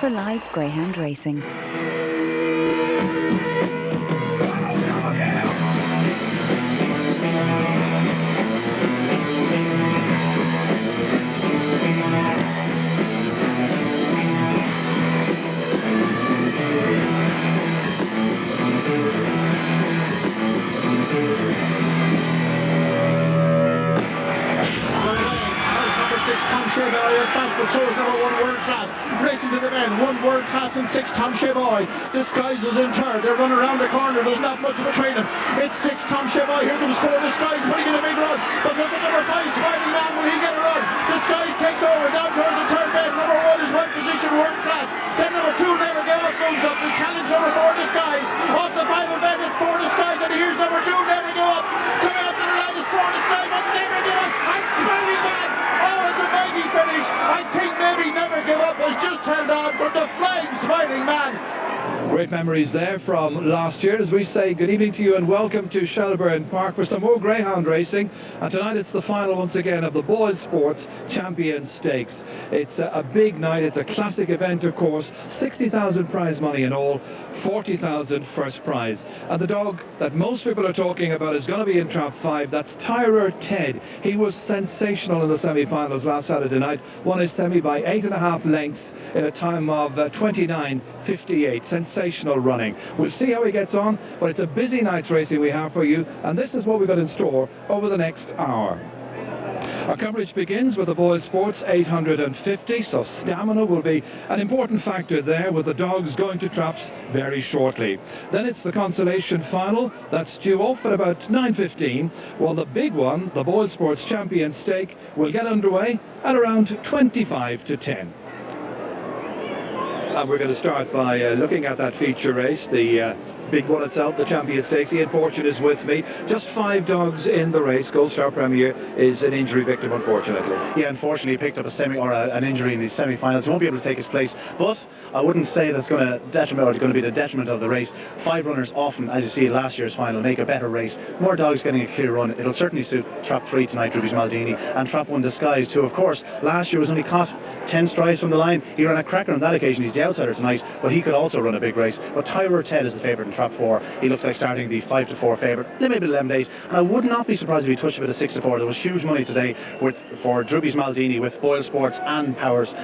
for live greyhound racing. Racing to the men, 1 World Class and 6 Tom Chevoy. Disguises in third. They're running around the corner. There's not much of a training. It's 6 Tom Chevoy. Here comes 4 Disguise putting in a big run. But look at number 5 Smiling Man. Will he get a run? Disguise takes over down towards the third bed. Number 1 is well positioned, World Class. Then number 2 Never Give Up moves up. The challenge number 4 Disguise. Off the final bed it's 4 Disguise. And here's number 2 Never Give Up. Coming up to the line is 4 Disguise. But Never Give Up. And Smiling Man. Oh, it's a mighty finish. I think maybe Never Give Up has just held on from the flying Smiling Man. Great memories there from last year. As we say good evening to you and welcome to Shelbourne Park for some more greyhound racing. And tonight it's the final once again of the Boylesports Champion Stakes. It's a big night. It's a classic event, of course. 60,000 prize money in all, 40,000 first prize. And the dog that most people are talking about is going to be in trap 5. That's Tyrer Ted. He was sensational in the semi-finals last Saturday night. Won his semi by 8.5 lengths in a time of 29.58. Sensational running. We'll see how he gets on, but it's a busy night's racing we have for you, and this is what we've got in store over the next hour. Our coverage begins with the Boylesports 850, so stamina will be an important factor there, with the dogs going to traps very shortly. Then it's the Consolation final. That's due off at about 9:15, while the big one, the Boylesports Champion Stake, will get underway at around 25 to 10. And we're going to start by looking at that feature race, the big one itself, the Champion Stakes. Ian Fortune is with me. Just 5 dogs in the race. Gold Star Premier is an injury victim, unfortunately. Yeah, unfortunately he picked up an injury in the semi-finals. He won't be able to take his place, but I wouldn't say that's going to detriment, or going to be the detriment of the race. 5 runners often, as you see last year's final, make a better race. More dogs getting a clear run. It'll certainly suit trap 3 tonight, Droopys Maldini, and trap 1 Disguise too. Of course, last year was only caught 10 strides from the line. He ran a cracker on that occasion. He's the outsider tonight, but he could also run a big race. But Tyrer Ted is the favourite in trap 4. He looks like starting the 5 to 4 favourite, maybe 11 to 8, and I would not be surprised if he touched a bit of 6 to 4. There was huge money today for Droopys Maldini with Boylesports and Powers.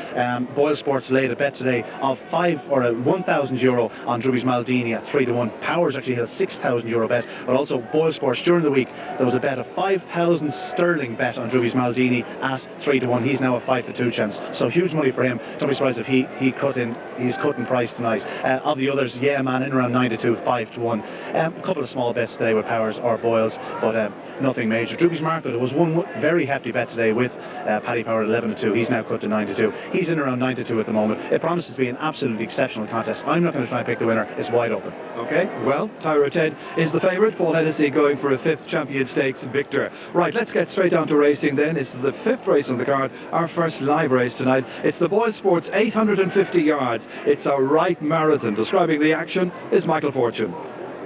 Boylesports laid a bet today of 1,000 euro on Droopys Maldini at 3 to 1. Powers actually had a 6,000 euro bet, but also Boylesports during the week there was a bet of 5,000 sterling bet on Droopys Maldini at 3 to 1. He's now a 5 to 2 chance, so huge money for him. Don't be surprised if he's cut in price tonight. Of the others, yeah man, in around 9 to 2, 5 to 1. A couple of small bets today with Powers or Boyles, but nothing major. Droopys Market, there was one very hefty bet today with Paddy Power at 11 to 2. He's now cut to 9 to 2. He's in around 9 to 2 at the moment. It promises to be an absolutely exceptional contest. I'm not going to try and pick the winner. It's wide open. Okay, well, Tyrer Ted is the favourite. Paul Hennessy going for a 5th Champion Stakes victor. Right, let's get straight on to racing then. This is the 5th race on the card, our first live race tonight. It's the Boylesports 850 yards. It's a right marathon. Describing the action is Michael Fortune.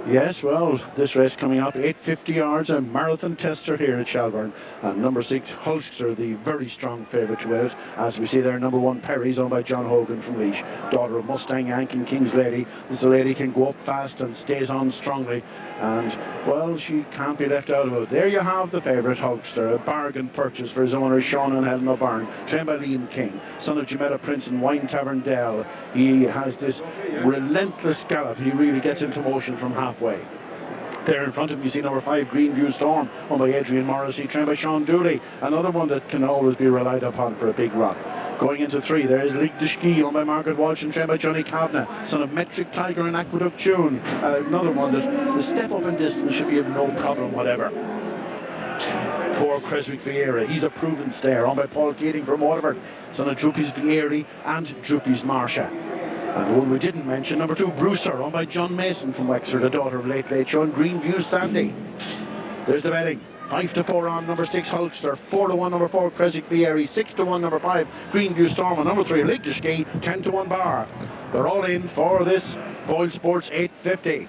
Yes, well, this race coming up, 850 yards, a marathon tester here at Shelbourne. And number 6, Hulkster, the very strong favourite to win it. As we see there, number 1, Perry's owned by John Hogan from Laois, daughter of Mustang Yank and King's Lady. This lady can go up fast and stays on strongly. And, well, she can't be left out of it. There you have the favourite, Hulkster, a bargain purchase for his owner, Sean and Helen O'Byrne, trained by Liam King, son of Jametta Prince and Wine Tavern Dell. He has this relentless gallop. He really gets into motion from halfway. There in front of him you see number 5, Greenview Storm, owned by Adrian Morrissey, trained by Sean Dooley. Another one that can always be relied upon for a big run. Going into 3, there is Ligue de Ski, owned by Margaret Walsh and trained by Johnny Kavanagh, son of Metric Tiger and Aqueduct Tune. Another one that the step up in distance should be of no problem whatever. 4, Creswick Vieira, he's a proven stayer, owned by Paul Keating from Waterford, son of Droopys Vieri and Droopys Marsha. And the one we didn't mention, number 2, Brewster, owned by John Mason from Wexford, the daughter of Late Late Show, and Greenview Sandy. There's the betting. 5 to 4 on number 6, Hulkster, 4 to 1 number 4, Creswick Vieri, 6 to 1 number 5, Greenview Storm, and number 3, Ligue de Ski, 10 to 1 bar. They're all in for this Boylesports 850.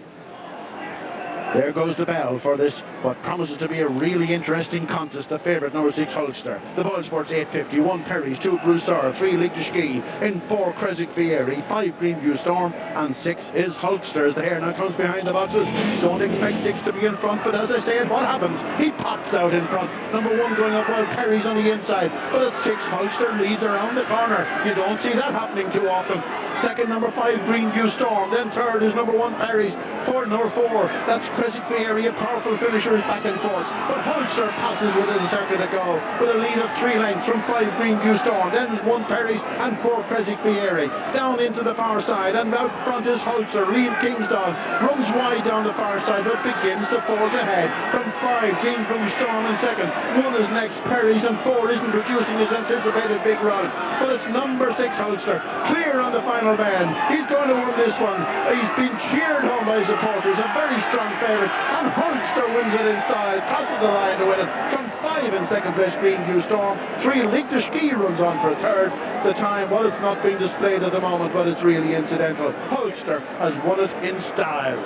There goes the bell for this, what promises to be a really interesting contest. The favourite, number 6 Hulkster. The Boylesports 850, 1 Perry's, 2 Broussard, 3 Ligue de Ski, in 4 Creswick Fieri, 5 Greenview Storm, and 6 is Hulkster. As the hare now comes behind the boxes. Don't expect 6 to be in front, but as I said, what happens? He pops out in front. Number 1 going up while Perry's on the inside, but at 6 Hulkster leads around the corner. You don't see that happening too often. Second, number 5 Greenview Storm. Then third is number 1 Perry's. Fourth, number 4, that's Creswick Fieri. A powerful finisher is back and forth, but Hulkster passes within a circuit to go with a lead of 3 lengths from 5 Greenview Storm. Then is 1 Perry's and 4 Creswick Fieri. Down into the far side, and out front is Hulkster. Liam Kingsdog runs wide down the far side, but begins to forge ahead from 5 Greenview Storm in second. 1 is next Perry's, and 4 isn't producing his anticipated big run, but it's number 6 Hulkster clear on the final bend. He's going to win this one. He's been cheered home by his supporters. A very strong favourite, and Hulkster wins it in style, crosses the line to win it from 5 in second place Greenview Storm. 3 Ligue de Ski runs on for a third. The time, well, it's not being displayed at the moment, but it's really incidental. Hulkster has won it in style.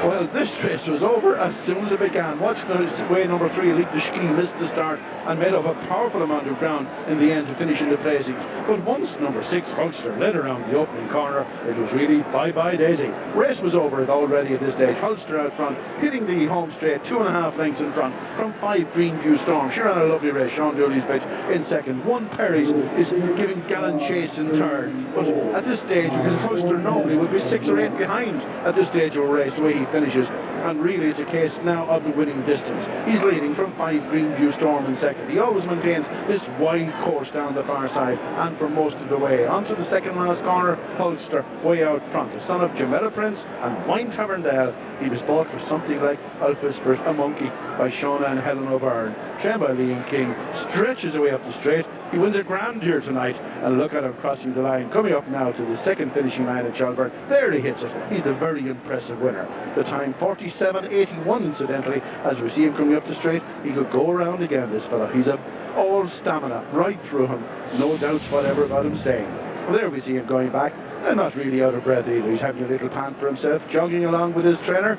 Well, this race was over as soon as it began. Watch the way number 3 Ligue de Ski missed the start and made up a powerful amount of ground in the end to finish in the placings. But once number 6 Hulkster led around the opening corner, it was really bye-bye Daisy. Race was over already at this stage. Hulkster out front, hitting the home straight 2.5 lengths in front from 5 Greenview Storm. She ran a lovely race. Sean Dooley's pitch in second. 1 Perry's is giving gallant chase in third. But at this stage, because Hulkster normally would be 6 or 8 behind at this stage of a race, the way he finishes, and really it's a case now of the winning distance. He's leading from 5 Greenview Storm in second. He always maintains this wide course down the far side and for most of the way. Onto the second last corner, Hulkster way out front. The son of Jametta Prince and Wine Taverndale. He was bought for something like Alpha Spirit, a monkey, by Shauna and Helen O'Byrne. Trained by Liam King, stretches away up the straight. He wins a grand here tonight, and look at him crossing the line, coming up now to the second finishing line at Shelbourne. There he hits it. He's the very impressive winner. The time 47.81 incidentally. As we see him coming up the straight, he could go around again, this fellow. He's all stamina right through him. No doubts whatever about him staying. Well, there we see him going back, and not really out of breath either. He's having a little pant for himself, jogging along with his trainer,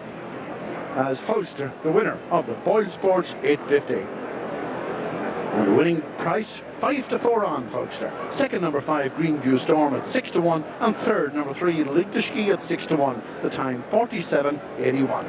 as Hulkster, the winner of the Boylesports 850. And the winning price, 5 to 4 on Hulkster. Second, number 5 Greenview Storm at 6 to 1, and third, number 3 Ligue de Ski at 6 to 1. The time 47.81.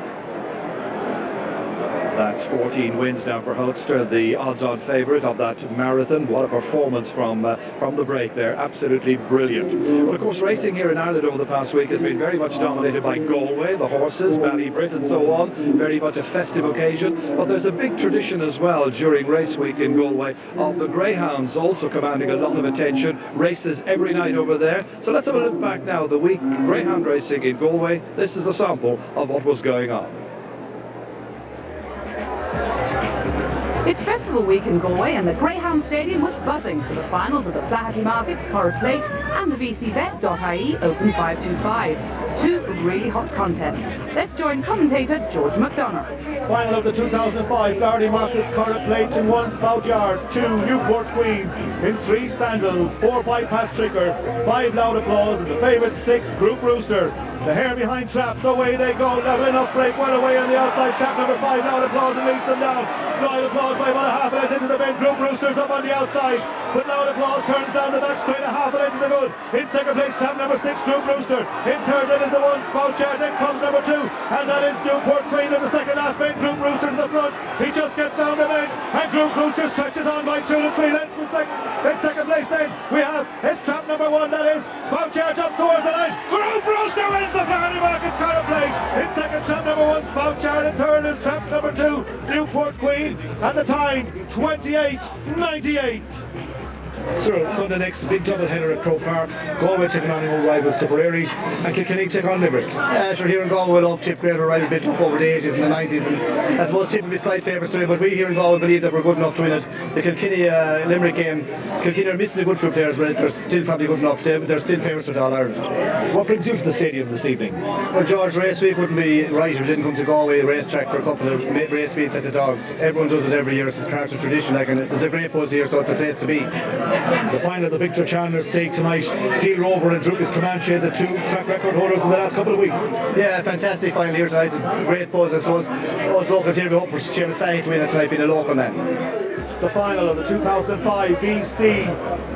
That's 14 wins now for Hulkster, the odds-on favourite of that marathon. What a performance from the break there, absolutely brilliant. Well, of course, racing here in Ireland over the past week has been very much dominated by Galway, the horses, Ballybrit and so on, very much a festive occasion. But there's a big tradition as well during race week in Galway of the greyhounds also commanding a lot of attention, races every night over there. So let's have a look back now, the week greyhound racing in Galway. This is a sample of what was going on. It's festival week in Galway, and the Greyhound Stadium was buzzing for the finals of the Flaherty Markets, Corra Plate and the VCBet.ie Open 525. Two really hot contests. Let's join commentator George McDonough. Final of the 2005 Flaherty Markets, Corra Plate in 1 Spout Yard, 2 Newport Queen, in 3 Sandals, 4 Bypass Trigger, 5 Loud Applause, and the favourite 6 Group Rooster. The hare behind Traps, away they go, levelling up break, well away on the outside. Trap number 5, Loud Applause, and leads them down. Loud Applause by about a half a length into the bend. Group Roosters up on the outside, but Loud Applause turns down the back straight, a half a length to the good. In second place, Trap number 6, Group Rooster. In third, that is the 1 Spout Yard, then comes number 2, and that is Newport Queen in the second last bend. Group Rooster in the front, he just gets down the bend, and Group Rooster stretches on by 2 to 3 lengths in second place. Then we have, it's Trap number 1, that is Spout Yard up towards the line. Group Rooster wins the Flaherty Markets Corra Plate. In second, Trap number 1 Spout Yard, in third is Trap number 2 Newport Queen, and the time 28.98. So Sunday next, big double header at Croke Park. Galway taking on old rivals Tipperary, and Kilkenny take on Limerick. Yeah, sure, here in Galway, love Tipperary rival bit up over the 80s and the 90s, and I suppose Tipperary slight favourites to win, but we here in Galway believe that we're good enough to win it. The Kilkenny Limerick game, Kilkenny are missing a good few players, but they're still probably good enough. They're still favourites for All Ireland. What brings you to the stadium this evening? Well, George, race week wouldn't be right if we didn't come to Galway racetrack for a couple of race meets at the Dogs. Everyone does it every year, it's part of tradition, like, and there's a great buzz here, so it's a place to be. The final of the Victor Chandler stake tonight. Deal Rover and Droopys Comanche, the two track record holders in the last couple of weeks. Yeah, fantastic final here tonight. Great buzz, I suppose. Us locals here, we hope for Seamus Fahey to win it tonight, being a local man. The final of the 2005 BC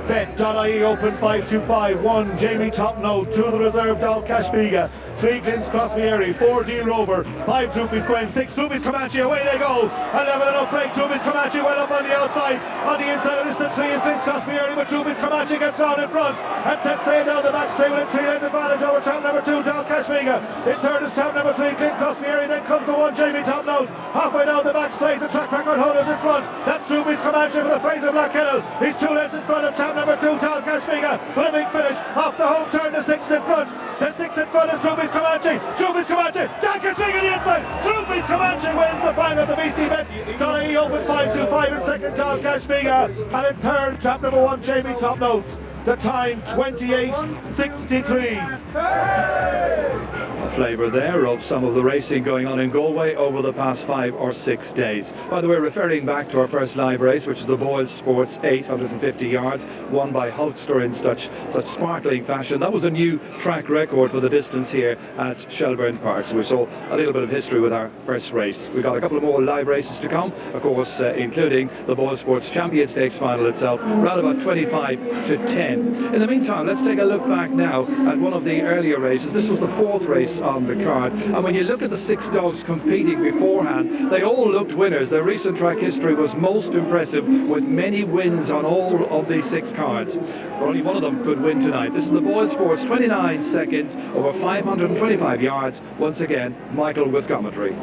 Bet.ie Open 525. 1 Jamie Topnote, 2 the reserve Dal Cashviga, 3 Glyn's Crossmary, 4 Deal Rover, 5 Droopys Gwen, 6 Droopys Comanche, away they go, 11 enough break, Droopys Comanche well up on the outside, on the inside of this, the 3 is Glyn's Crossmary, but Droopys Comanche gets round in front, and sets sail down the back straight with a 3-length advantage over trap number 2, Dal Cashviga. In third is trap number 3, Glyn's Crossmary, then comes the 1 Jamie Topnote, halfway down the back straight, the track record holders in front, that's Droopys Comanche for the Fraser Black Kennel, he's 2 lengths in front of trap number 2, Dal Cashviga, with a big finish, off the home turn, the 6 in front, the 6 in front is Droopys Comanche, Droopys Comanche, Dal Cashviga the inside, Droopys Comanche wins the final of the BC Bet.ie Open 525 in second, Dal Cashviga, and in third, trap number 1, Jamie Topnote. The time 28:63. A flavour there of some of the racing going on in Galway over the past 5 or 6 days. By the way, referring back to our first live race, which is the Boylesports 850 yards, won by Hulkster in such sparkling fashion. That was a new track record for the distance here at Shelbourne Park. So we saw a little bit of history with our first race. We've got a couple of more live races to come, of course, including the Boylesports Champion Stakes final itself, around about 25-10. In the meantime, let's take a look back now at one of the earlier races. This was the 4th race on the card, and when you look at the 6 dogs competing beforehand, they all looked winners. Their recent track history was most impressive, with many wins on all of the 6 cards. Only one of them could win tonight. This is the Boylesports, 29 seconds over 525 yards. Once again, Michael with commentary.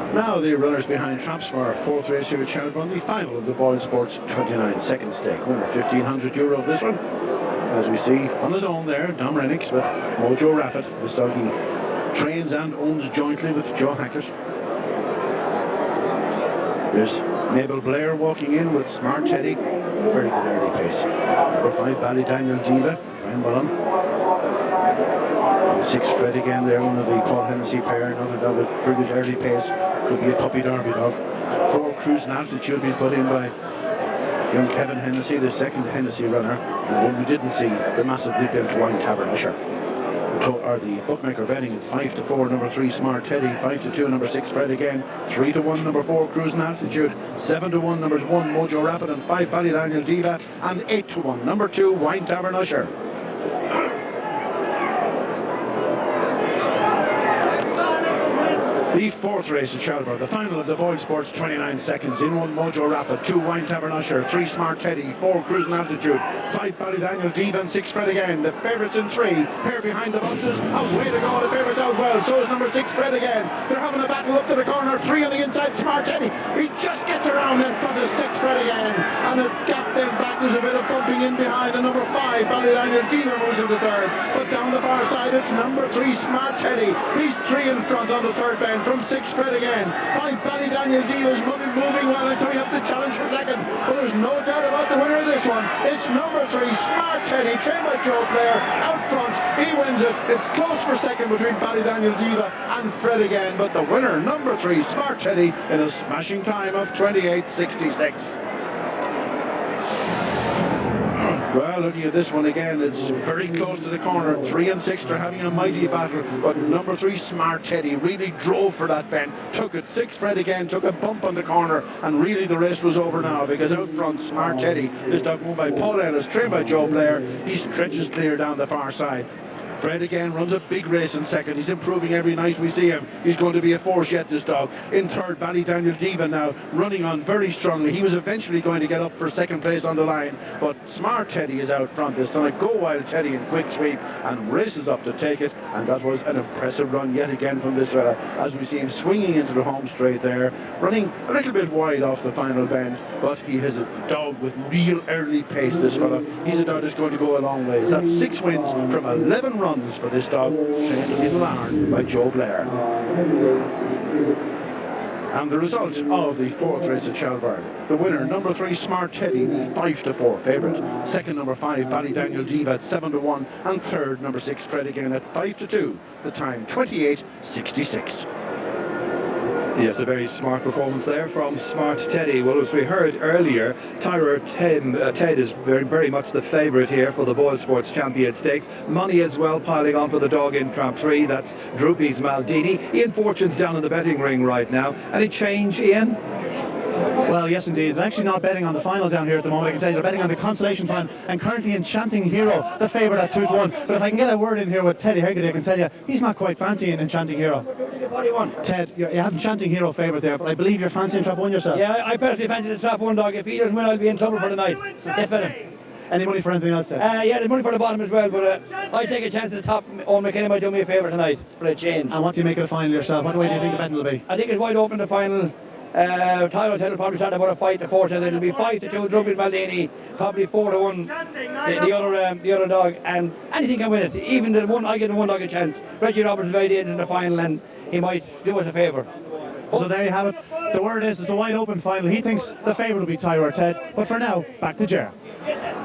Now the runners behind traps for our 4th race here at Shelbourne, the final of the Boylesports 29-second stake. Winner €1,500 this one. As we see on his own there, Dom Rennicks with Mojo Rapid. This dog he trains and owns jointly with Joe Hackett. There's Mabel Blair walking in with Smart Teddy. Very good early pace. Number 5 Ballydaniel Diva, Brian Bullen. 6 Fred again there, one of the Paul Hennessy pair, another dog with pretty good early pace. Could be a puppy derby dog. 4 Cruising Altitude being put in by young Kevin Hennessy, the second Hennessy runner. And one we didn't see, the massively built Wine Tavern Usher. The bookmaker betting is 5-4, number 3 Smart Teddy, 5-2, number 6 Fred again, 3-1, number 4 Cruising Altitude, 7-1, numbers 1 Mojo Rapid and 5 Ballydaniel Diva, and 8-1, number 2 Wine Tavern Usher. The 4th race at Shelbourne, the final of the Boylesports 29 seconds. In 1 Mojo Rapid, 2 Wine Tavern Usher, 3 Smart Teddy, 4 Cruising Altitude, 5 Ballydaniel Diva and 6 Fred again. The favourites in 3, pair behind the bunches, away to go, the favourites out well, so is number 6 Fred again. They're having a battle up to the corner, 3 on the inside, Smart Teddy, he just gets around in front of 6 Fred again, and a gap then back, there's a bit of bumping in behind, and number 5 Ballydaniel Diva moves into 3rd, but down the far side it's number 3 Smart Teddy, he's 3 in front on the 3rd bend, from 6 Fred again. 5 Ballydaniel Diva is moving well and coming up to challenge for 2nd, but there's no doubt about the winner of this one. It's number 3 Smart Teddy, trained by Joe Blair, out front, he wins it. It's close for 2nd between Ballydaniel Diva and Fred again, but the winner, number 3 Smart Teddy, in a smashing time of 28:66. Well, looking at this one again, it's very close to the corner. 3 and 6 are having a mighty battle, but number 3 Smart Teddy really drove for that bend, took it. 6 Fred again took a bump on the corner, and really the race was over now, because out front Smart Teddy, this dog owned by Paul Ellis, trained by Joe Blair, he stretches clear down the far side. Fred again runs a big race in 2nd. He's improving every night we see him. He's going to be a force yet, this dog. In 3rd, Ballydaniel Diva now running on very strongly. He was eventually going to get up for 2nd place on the line, but Smart Teddy is out front. This time, Go Wild Teddy in quick sweep and races up to take it, and that was an impressive run yet again from this fella, as we see him swinging into the home straight there, running a little bit wide off the final bend, but he has a dog with real early pace, this fella. He's a dog that's going to go a long ways. That's 6 wins from 11 runs for this dog, trained in Little Iron by Joe Blair. And the result of the 4th race at Shelbourne, the winner, number 3 Smart Teddy, the 5-4 favourite. 2nd, number 5 Ballydaniel Diva at 7-1, and 3rd, number 6 Fred again at 5-2. The time 28:66. Yes, a very smart performance there from Smart Teddy. Well, as we heard earlier, Tyrer Ted is very much the favourite here for the Boylesports Champion Stakes. Money as well piling on for the dog in trap 3. That's Droopys Maldini. Ian Fortune's down in the betting ring right now. Any change, Ian? Well, yes indeed. They're actually not betting on the final down here at the moment. I can tell you they're betting on the Consolation final, and currently Enchanting Hero, the favourite at 2-1. But if I can get a word in here with Teddy Heggerty, I can tell you he's not quite fancying Enchanting Hero. What do you want? Ted, you have Enchanting Hero favourite there, but I believe you're fancying trap 1 yourself. Yeah, I personally fancy the trap 1 dog. If he doesn't win, I'll be in trouble for the night. Yes, madam. Any money for anything else, Ted? Yeah, there's money for the bottom as well, but I take a chance at the top. Owen McKenna might do me a favour tonight for a change. And what do you make of the final yourself? What way do you think the betting will be? I think it's wide open the final. Tyler will probably start about a fight to 4, and it'll be 5-2 Droopys Maldini, probably 4-1 the other dog, and anything can win it. Even the one, I give the one dog a chance. Reggie Roberts is right in the final, and he might do us a favour. So there you have it. The word is it's a wide open final. He thinks the favourite will be Tyrer Ted, but for now, back to Ger.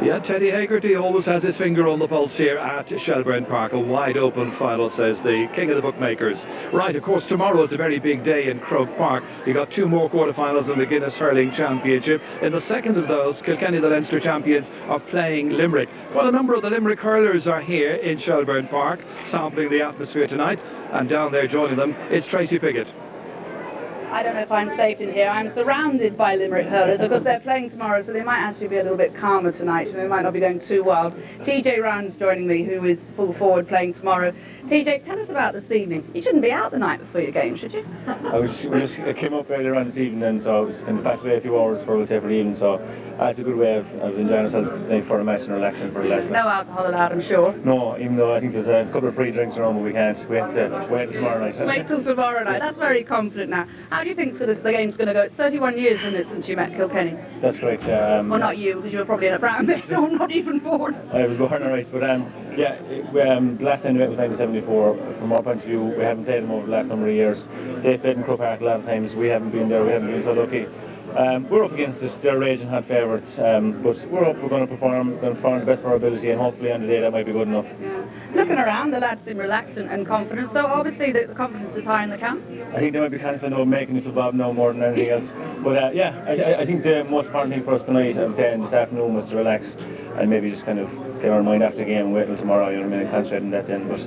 Yeah, Teddy Haggerty always has his finger on the pulse here at Shelbourne Park. A wide open final, says the king of the bookmakers. Right, of course, tomorrow is a very big day in Croke Park. You got 2 more quarterfinals in the Guinness Hurling Championship. In the second of those, Kilkenny, the Leinster champions, are playing Limerick. Well, a number of the Limerick hurlers are here in Shelbourne Park, sampling the atmosphere tonight. And down there joining them is Tracey Piggot. I don't know if I'm safe in here. I'm surrounded by Limerick hurlers. Of course, they're playing tomorrow, so they might actually be a little bit calmer tonight, and they might not be going too wild. TJ Round's joining me, who is full forward playing tomorrow. TJ, tell us about this evening. You shouldn't be out the night before your game, should you? I came up earlier on this evening, and so I was kind of passed away a few hours for the evening, so it's a good way of enjoying ourselves tonight for a match and relaxing for the lads. No alcohol allowed, I'm sure. No, even though I think there's a couple of free drinks around, but we can't wait till tomorrow night. Wait till tomorrow night. That's very confident now. How do you think the game's going to go? It's 31 years, isn't it, since you met Kilkenny? That's correct. Well, not you, because you were probably in a brown mix, so I'm not even born. I was born alright, but yeah, the last time we met was 1974. From our point of view, we haven't played them over the last number of years. They've played in Croke Park a lot of times. We haven't been there. We haven't been so lucky. We're up against this. They're raging hot favourites, but we're up. We're going to perform the best of our ability, and hopefully on the day that might be good enough. Yeah. Looking around, the lads seem relaxed and confident. So obviously the confidence is high in the camp. I think they might be confident of making it to Bob now more than anything else. But yeah, I think the most important thing for us tonight, I'm saying this afternoon, was to relax and maybe just kind of get our mind after the game and wait till tomorrow, you know what I mean, and concentrate on that then. But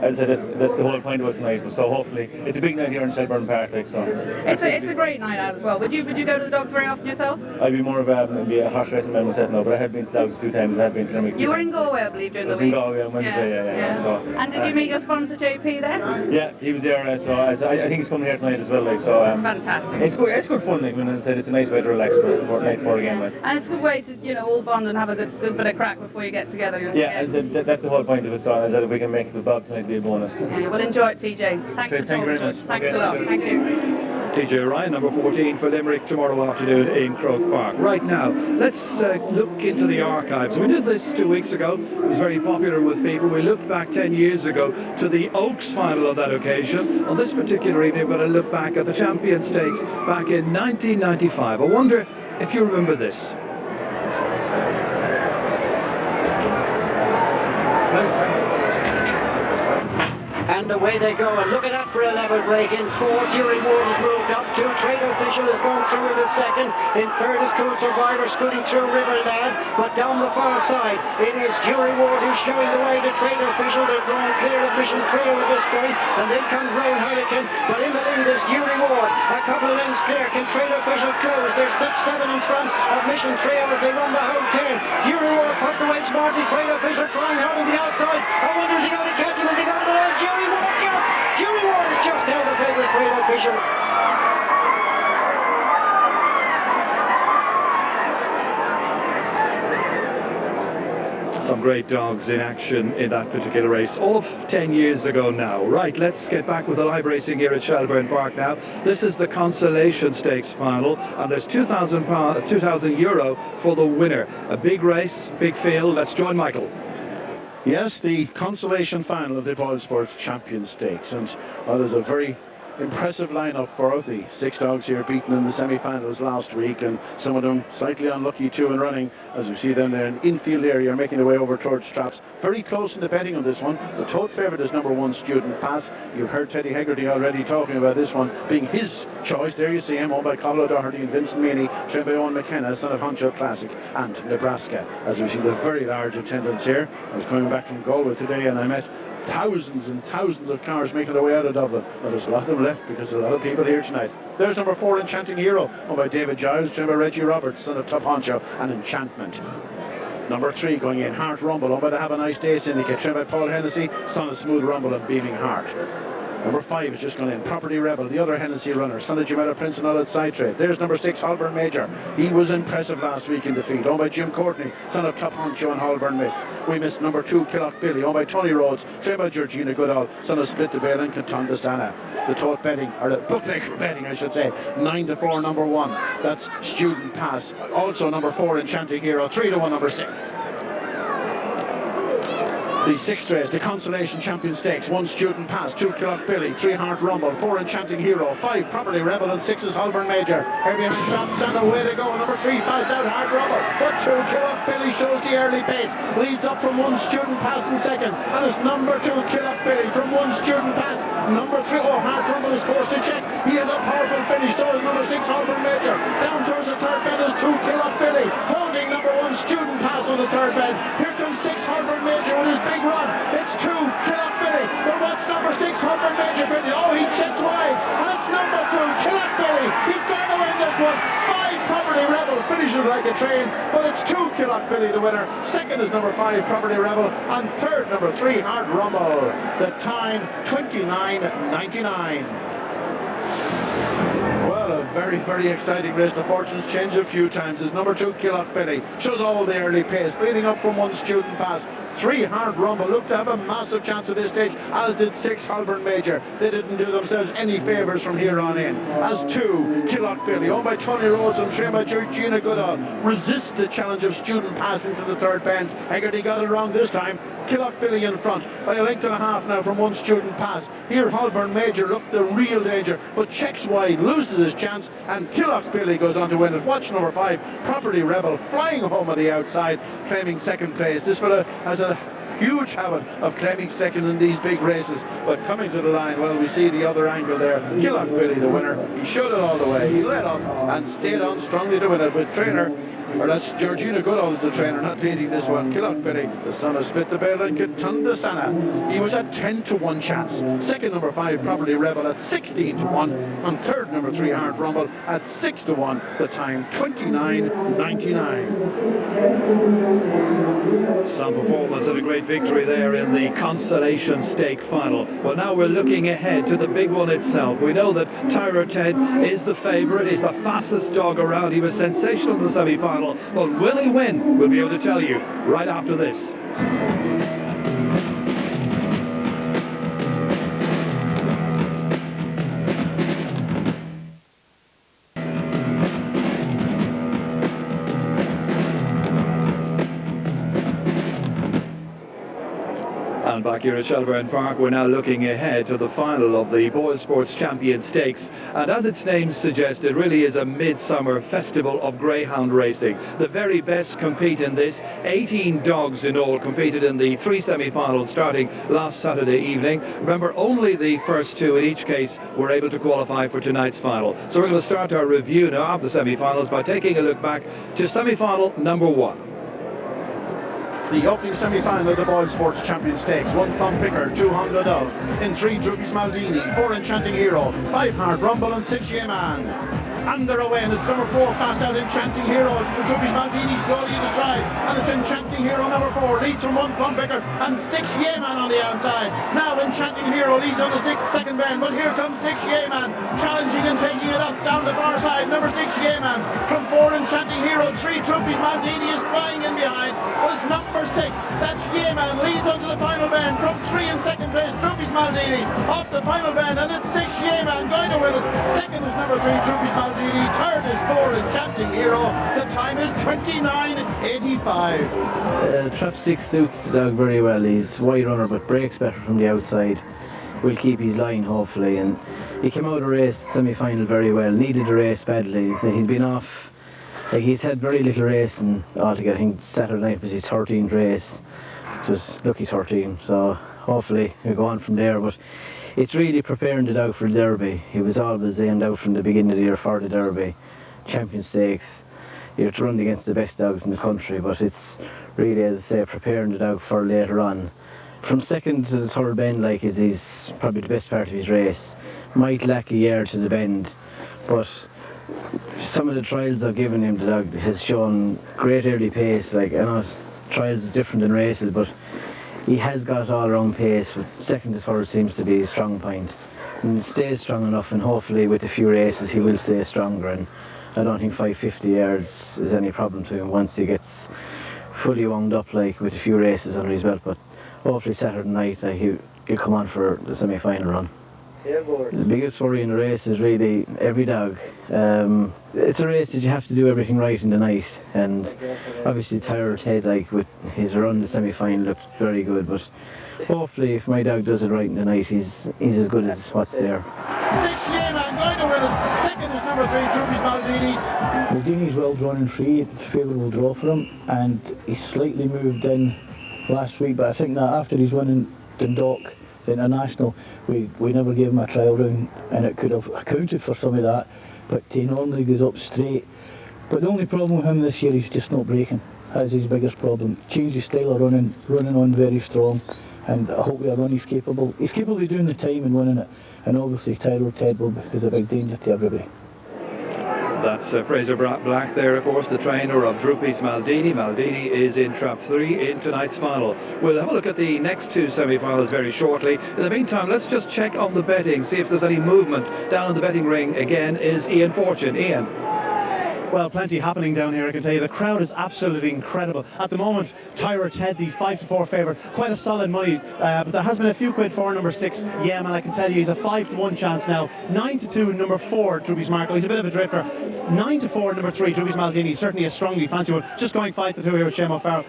as I said, that's the whole point of it tonight. So hopefully, it's a big night here in Shelbourne Park, like, so. It's a great night out as well. Would you go to the dogs very often yourself? I'd be more of maybe a horse racing man myself now, but I have been to dogs a few times. I have been to Limerick. You were in Galway, I believe, during the week. I was in Galway on Wednesday, yeah. So, and did you meet your sponsor JP there? Yeah, he was there. So I think he's coming here tonight as well. Like, so fantastic. It's good fun. Like, when I said, it's a nice way to relax for us for a game. Like. And it's a good way to all bond and have a good bit of crack before you get together. Yeah, as I said, that's the whole point of it. So as I said, if we can make the Bob tonight, be a bonus. Yeah, well, enjoy it, TJ. Thank you very much. Thanks a lot. Thank you. TJ Ryan, number 14 for Limerick tomorrow afternoon in Croke Park. Right now, let's look into the archives. We did this 2 weeks ago. It was very popular with people. We looked back 10 years ago to the Oaks final on that occasion. On this particular evening, we're going to look back at the Champion Stakes back in 1995. I wonder if you remember this. And away they go, and look at that for a level break. In 4th, Yuri Ward has moved up. 2 Trade Official is going through in the 2nd. In 3rd is Cool Survivor scooting through River Lad. But down the far side, it is Yuri Ward who's showing the way to Trade Official. They're drawn clear of Mission Trio at this point. And then comes Rowan Heineken. But in the lead is Yuri Ward. A couple of lengths clear. Can Trade Official close? They're 6-7 in front of Mission Trio as they run the whole 10. Yuri Ward put away smartly. Trade Official trying hard on the outside. I wonder is he going to catch him? Is he going to the line? Yuri Ward! Yuri Ward is just now the favourite Trade Official. Some great dogs in action in that particular race, all of 10 years ago now. Right, let's get back with the live racing here at Shelbourne Park now. This is the Consolation Stakes final, and there's €2,000 for the winner. A big race, big field. Let's join Michael. Yes, the Consolation final of the Boylesports Champion Stakes, and there's a very impressive lineup for the 6 dogs here beaten in the semi-finals last week, and some of them slightly unlucky too in running, as we see them there in infield area making their way over towards straps. Very close in the betting on this one. The tote favourite is number 1 Student Pass. You've heard Teddy Hegarty already talking about this one being his choice. There you see him, owned by Colin O'Doherty and Vincent Meany, trained by Owen McKenna, son of Honcho Classic and Nebraska. As we see the very large attendance here. I was coming back from Galway today and I met thousands and thousands of cars making their way out of Dublin, but there's a lot of them left because there's a lot of people here tonight. There's number 4 Enchanting Hero, owned by David Giles, trained by Reggie Roberts, son of Top Honcho and Enchantment. Number 3 going in, Heart Rumble, owned by the Have a Nice Day Syndicate, trained by Paul Hennessy, son of Smooth Rumble and Beaming Heart. Number 5 has just gone in, Property Rebel, the other Hennessy runner, son of Jamaica Prince and Ullet Side Trade. There's number 6, Holborn Major. He was impressive last week in defeat, owned by Jim Courtney, son of Top Honcho and Holborn Miss. We missed number 2, Killock Billy, owned by Tony Rhodes, trained by Georgina Goodall, son of Split the Bail and Canton de Sana. The tote betting, or the bookmaker betting I should say, 9-4 number 1. That's Student Pass. Also number 4 Enchanting Hero, 3-1 number 6. The 6th race, the Consolation Champion Stakes, 1 Student Pass, 2 Killock Billy, 3 Heart Rumble, 4 Enchanting Hero, 5 Property Rebel and 6 is Holborn Major. Heavy shots and away to go. Number 3 fast out Heart Rumble, but 2 Killock Billy shows the early pace, leads up from 1 Student Pass in second, and it's number 2 Killock Billy from 1 Student Pass. Number 3, Heart Rumble is forced to check. He has a powerful finish, so is number 6 Holborn Major. Down towards the third bend is 2 Killock Billy, holding number 1 Student Pass on the third bend. Here comes 6 Holborn Major with his big run. It's 2 Killock Billy, but what's number 6 Holborn Major finish? Oh, he checks wide, and it's number 2 Killock Billy. He's going to win this one. 5 Property Rebel finishes like a train, but it's 2 Killock Billy the winner. Second is number 5 Property Rebel, and third number 3 Heart Rumble. The time 29.99. Well, a very, very exciting race. The fortunes change a few times. As number 2 Killock Billy shows all the early pace, leading up from 1 Student Pass. 3 Heart Rumble looked to have a massive chance at this stage, as did 6 Holborn Major. They didn't do themselves any favours from here on in. As 2 Killock Billy, owned by Tony Rhodes and trained by Georgina Goodall, resist the challenge of Student Pass into the third bend. Hegarty got it wrong this time. Killock Billy in front by a length and a half now from 1 Student Pass. Here Holborn Major looked the real danger, but checks wide, loses his chance, and Killock Billy goes on to win it. Watch number 5 Property Rebel flying home on the outside, claiming second place. This fella has a huge habit of claiming second in these big races, but coming to the line, well, we see the other angle there. Killock Billy the winner. He showed it all the way. He led up and stayed on strongly to win it with trainer, or that's Georgina Goodall is the trainer, not leading this one. Killock Billy, the son of Split the Bail and Canton de Sana. He was at 10-1 chance. Second number 5 Property Rebel at 16-1, and third number 3 Heart Rumble at 6-1. The time 29.99. Some performance and a great victory there in the Consolation Stake final. Well, now we're looking ahead to the big one itself. We know that Tyra Ted is the favourite, is the fastest dog around. He was sensational in the semi-final, but will he win? We'll be able to tell you right after this. And back here at Shelbourne Park, we're now looking ahead to the final of the Boylesports Champion Stakes. And as its name suggests, it really is a midsummer festival of greyhound racing. The very best compete in this. 18 dogs in all competed in the 3 semi-finals starting last Saturday evening. Remember, only the first 2 in each case were able to qualify for tonight's final. So we're going to start our review now of the semi-finals by taking a look back to semi-final number 1. The opening semi-final of the Boylesports Champion Stakes. 1 Thumb Picker, 2 Honda Dove. In 3 Droopys Maldini, 4 Enchanting Hero, 5 Heart Rumble and 6 Yeman. And they're away, and it's number 4 fast out Enchanting Hero. Droopys Maldini slowly in the stride, and it's Enchanting Hero number 4 leads from 1 Plum Picker and 6 Yeman on the outside. Now Enchanting Hero leads on the second bend, but here comes 6 Yeman challenging and taking it up down the far side. Number 6 Yeman from 4 Enchanting Hero. 3 Droopys Maldini is flying in behind, but it's number 6, that's Yeman, leads onto the final bend from 3 in second place. Droopys Maldini off the final bend, and it's 6 Yeman going to win it. Second is number 3 Droopys Maldini. Third is 4 Enchanting Hero. The time is 29.85. Trap 6 suits the dog very well. He's wide runner but breaks better from the outside. will keep his line hopefully. And he came out of the race semi-final very well, needed the race badly. So he'd been off, like he's had very little racing altogether. I think Saturday night was his 13th race. It was lucky 13, so hopefully he'll go on from there. But it's really preparing the dog for the Derby. He was always aimed out from the beginning of the year for the Derby, Champion Stakes. You're to run against the best dogs in the country, but it's really, as I say, preparing the dog for later on. From second to the third bend, like, is his probably the best part of his race. Might lack a yard to the bend, but some of the trials I've given him, the dog has shown great early pace. Like, I know trials is different than races, but he has got all round pace. But second to third seems to be a strong point, and he stays strong enough, and hopefully with a few races he will stay stronger. And I don't think 550 yards is any problem to him once he gets fully wound up, like, with a few races under his belt. But hopefully Saturday night he'll come on for the semi-final run. The biggest worry in the race is really every dog. It's a race that you have to do everything right in the night, and obviously Tyra Ted, like, with his run the semi-final, looked very good. But hopefully if my dog does it right in the night, he's as good as what's there. 6 Yeoman going to win it. Second is number 3, Droopys Maldini. Maldini's well drawn in free. It's a favourable draw for him, and he's slightly moved in last week. But I think that after he's winning Dundalk International, we never gave him a trial round, and it could have accounted for some of that. But he normally goes up straight. But the only problem with him this year, he's just not breaking. That's his biggest problem. Changed his style of running on very strong, and I hope with a run he's capable. He's capable of doing the time and winning it. And obviously Tyler Ted is a big danger to everybody. That's Fraser Black there, of course, the trainer of Droopys Maldini. Maldini is in trap 3 in tonight's final. We'll have a look at the next two semi-finals very shortly. In the meantime, let's just check on the betting, see if there's any movement down in the betting ring. Again is Ian Fortune. Ian. Well, plenty happening down here, I can tell you. The crowd is absolutely incredible. At the moment, Tyra Ted, the 5-4 favourite, quite a solid money, but there has been a few quid for number 6, Yeoman. I can tell you he's a 5-1 chance now. 9-2, number 4, Droopys Marco. He's a bit of a drifter. 9-4, number 3, Droopys Maldini. Certainly a strongly fancy one. Just going 5-2 here with Shemo Farrell.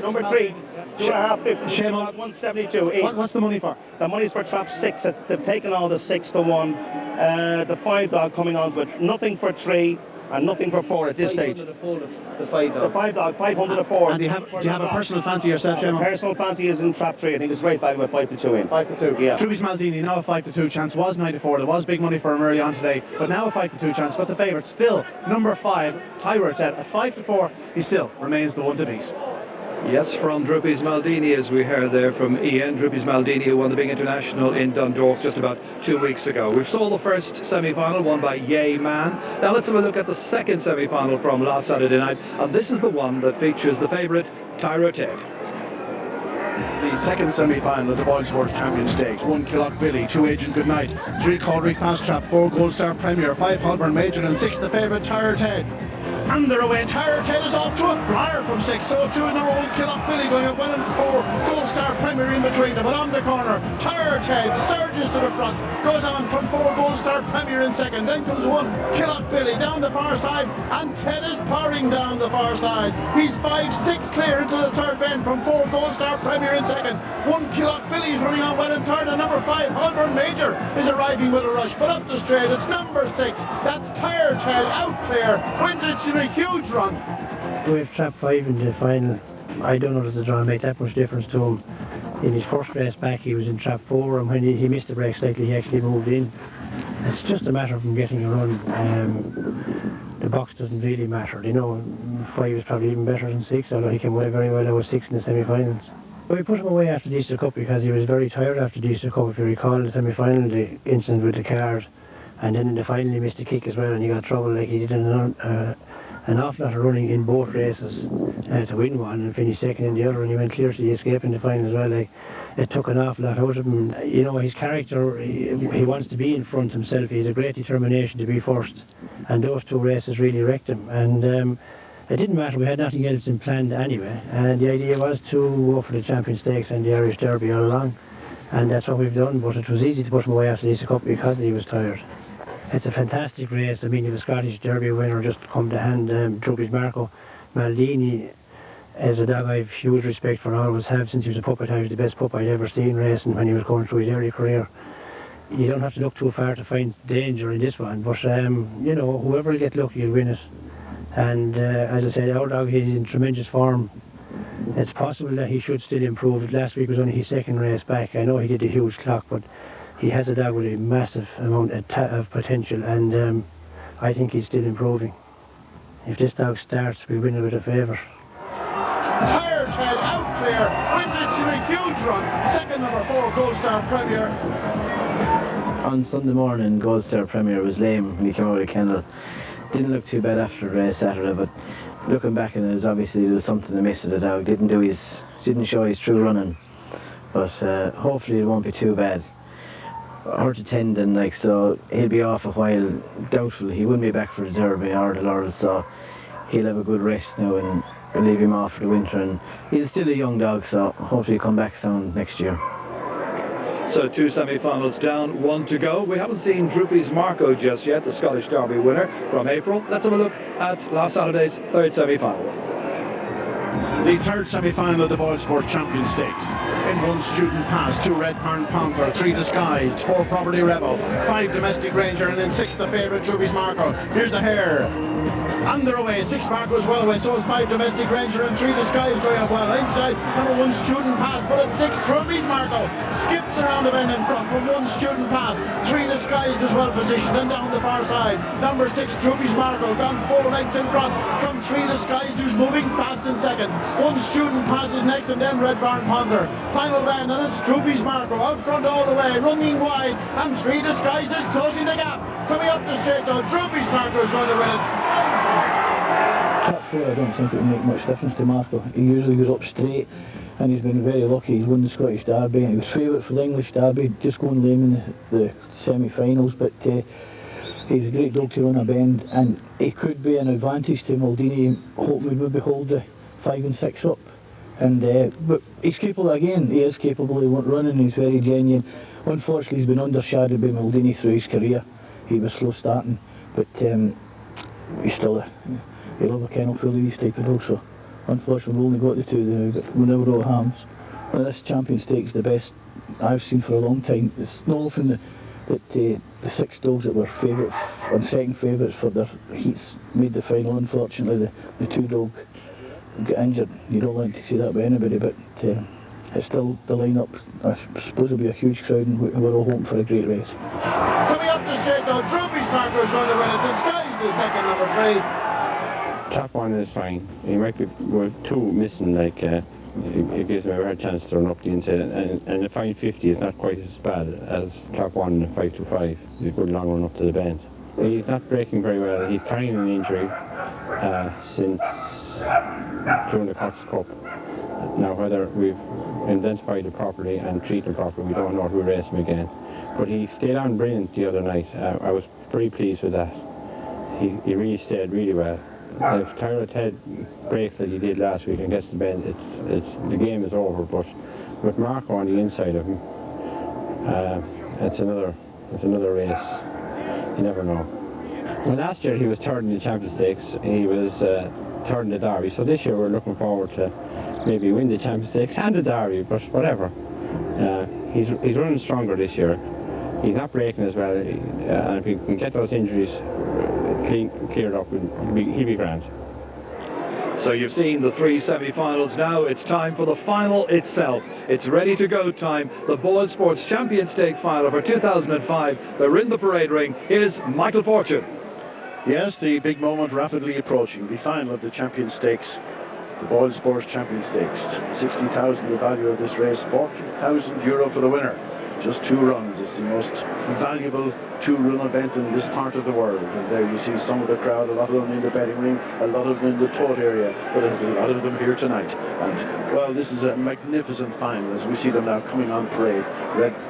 Number 3. 2.5, Shemo, 172. What's the money for? The money's for trap 6. They've taken all the 6-1. The 5 dog coming on, but nothing for 3. And nothing for 4 at this stage. The 5 dog. The 5 dog, 500 a 4. And do you have a personal fancy yourself, Shemo? Personal fancy is in trap 3. I think it's right back with 5-2 in. 5-2, yeah. Droopys Maldini, now a 5-2 chance, was 9-4. There was big money for him early on today, but now a 5-2 chance. But the favourite still, number 5, Tyra Ted, at 5-4, he still remains the one to beat. Yes, from Droopys Maldini, as we heard there from Ian. Droopys Maldini, who won the big international in Dundalk just about 2 weeks ago. We've sold the first semi-final, won by Yay Man. Now let's have a look at the second semi-final from last Saturday night, and this is the one that features the favourite, Tyra Ted. The second semi-final of the Boylesports Champion Stakes. 1 Killock Billy, 2 Agent Goodnight, 3 Caldery Fast Trap, 4 Gold Star Premier, 5 Holborn Major, and 6 the favourite Tyra Ted. And they're away. Tyra Ted is off to a flyer from 6. So too is number 1 Killock Billy going at 1 and 4. Gold Star Premier in between them. But on the corner, Tyra Ted surges to the front. Goes on from 4 Gold Star Premier in second. Then comes 1 Killock Billy down the far side. And Ted is powering down the far side. He's 5-6 clear into the third bend from 4 Gold Star Premier in second. 1 Killock Billy is running on well in third. And number 5 Holborn Major is arriving with a rush. But up the straight, it's number 6. That's Tyra Ted out clear. Wins it in a huge run. With trap 5 in the final, I don't know that the draw made that much difference to him. In his first race back, he was in trap 4, and when he missed the break slightly, he actually moved in. It's just a matter of him getting a run. The box doesn't really matter. You know, 5 is probably even better than 6, although he came away very well. I was 6 in the semi-finals. But we put him away after the Easter Cup because he was very tired after the Easter Cup. If you recall the semi-final, the incident with the card, and then in the final he missed a kick as well, and he got trouble like he did in an awful lot of running in both races to win one and finish second in the other, and he went clear to the escape in the final as well. Like, it took an awful lot out of him. You know, his character, he wants to be in front himself. He has a great determination to be first, and those 2 races really wrecked him. And it didn't matter, we had nothing else in planned anyway, and the idea was to go for the Champion Stakes and the Irish Derby all along, and that's what we've done. But it was easy to put him away after the Easter Cup because he was tired. It's a fantastic race. I mean, he was Scottish Derby winner just come to hand. Droopys Marco Maldini as a dog I've huge respect for and always have since he was a puppet. He was the best pup I'd ever seen racing when he was going through his early career. You don't have to look too far to find danger in this one, but you know, whoever will get lucky will win it. And as I said, our dog, he's in tremendous form. It's possible that he should still improve. Last week was only his second race back. I know he did a huge clock, but he has a dog with a massive amount of potential, and I think he's still improving. If this dog starts, we'll win it with a favour. Tired head out clear, wins it in a huge run. Second number 4, Gold Star Premier. On Sunday morning, Gold Star Premier was lame when he came out of the kennel. Didn't look too bad after the race Saturday, but looking back on it, obviously there was something amiss with the dog. Didn't show his true running, but hopefully it won't be too bad. Hurt a tendon, like, so he'll be off a while. Doubtful he wouldn't be back for the Derby or the Laurels, so he'll have a good rest now and we'll leave him off for the winter. And he's still a young dog, so hopefully he'll come back soon next year. So 2 semi-finals down, 1 to go. We haven't seen Droopys Marco just yet, the Scottish Derby winner from April. Let's have a look at last Saturday's third semi-final. The third semi-final of the Boylesports Champion Stakes. In 1 Student Pass, 2 Red Barn Panther, 3 Disguised, 4 Property Rebel, 5 Domestic Ranger, and in 6 the favourite Droopys Marco. Here's the hare. And they're away. 6 Marco is well away, so is 5 Domestic Ranger and 3 Disguised going up well. Inside, number 1 Student Pass, but at 6 Droopys Marco skips around the bend in front from 1 Student Pass. 3 Disguised is well positioned and down the far side. Number 6 Droopys Marco gone 4 lengths in front from 3 Disguised, who's moving fast in second. 1 Student Pass is next, and then Red Barn Panther. Final bend, and it's Droopys Marco out front all the way, running wide, and 3 Disguised is closing the gap. Coming up the straight now, Droopys Marco is going to win it. Trap 4, I don't think it will make much difference to Marco. He usually goes up straight, and he's been very lucky. He's won the Scottish Derby, and he was favourite for the English Derby, just going lame in the semi-finals, but he's a great dog to run a bend, and he could be an advantage to Maldini. Hope we would hold the 5 and 6 up. And but he's capable again. He is capable of running. He's very genuine. Unfortunately, he's been undershadowed by Maldini through his career. He was slow starting, but he's still he'll have a kennel full of these type of dogs. So unfortunately, we've only got the 2. We'll never go hams. Well, this Champion Stakes is the best I've seen for a long time. It's not often that the 6 dogs that were favourite and second favourites for their heats made the final. Unfortunately, the 2 dogs get injured. You don't like to see that by anybody, but it's still the line-up. I suppose it'll be a huge crowd, and we're all hoping for a great race. Coming up the straight now, Droopys Marco is going to win it. Disguised is second, number 3. Trap 1 is fine. He might be with 2 missing, like it gives him a rare chance to run up the inside, and the 550 is not quite as bad as Trap 1 and 525. He's a good long run up to the bend. He's not breaking very well. He's carrying an injury since during the Cox Cup. Now, whether we've identified it properly and treated him properly, we don't know who race him again. But he stayed on brilliant the other night. I was pretty pleased with that. He really stayed really well. If Tyrrell Ted breaks that he did last week and gets the bend, the game is over. But with Marco on the inside of him, it's another race. You never know. Well, last year he was third in the Champions Stakes. He was third in the Derby. So this year we're looking forward to maybe win the Champions Stakes and the Derby. But whatever. He's running stronger this year. He's not breaking as well. And if he can get those injuries cleared up, he'll be grand. So you've seen the 3 semi-finals. Now it's time for the final itself. It's ready to go time. The Boylesports Champion Stake final for 2005. They're in the parade ring. Here's Michael Fortune. Yes, the big moment rapidly approaching. The final of the Champion Stakes. The Boylesports Champion Stakes. 60,000 the value of this race. 40,000 euro for the winner. Just 2 runs. It's the most valuable 2-run event in this part of the world. And there you see some of the crowd, a lot of them in the betting ring, a lot of them in the tote area, but there's a lot of them here tonight. And, well, this is a magnificent final as we see them now coming on parade,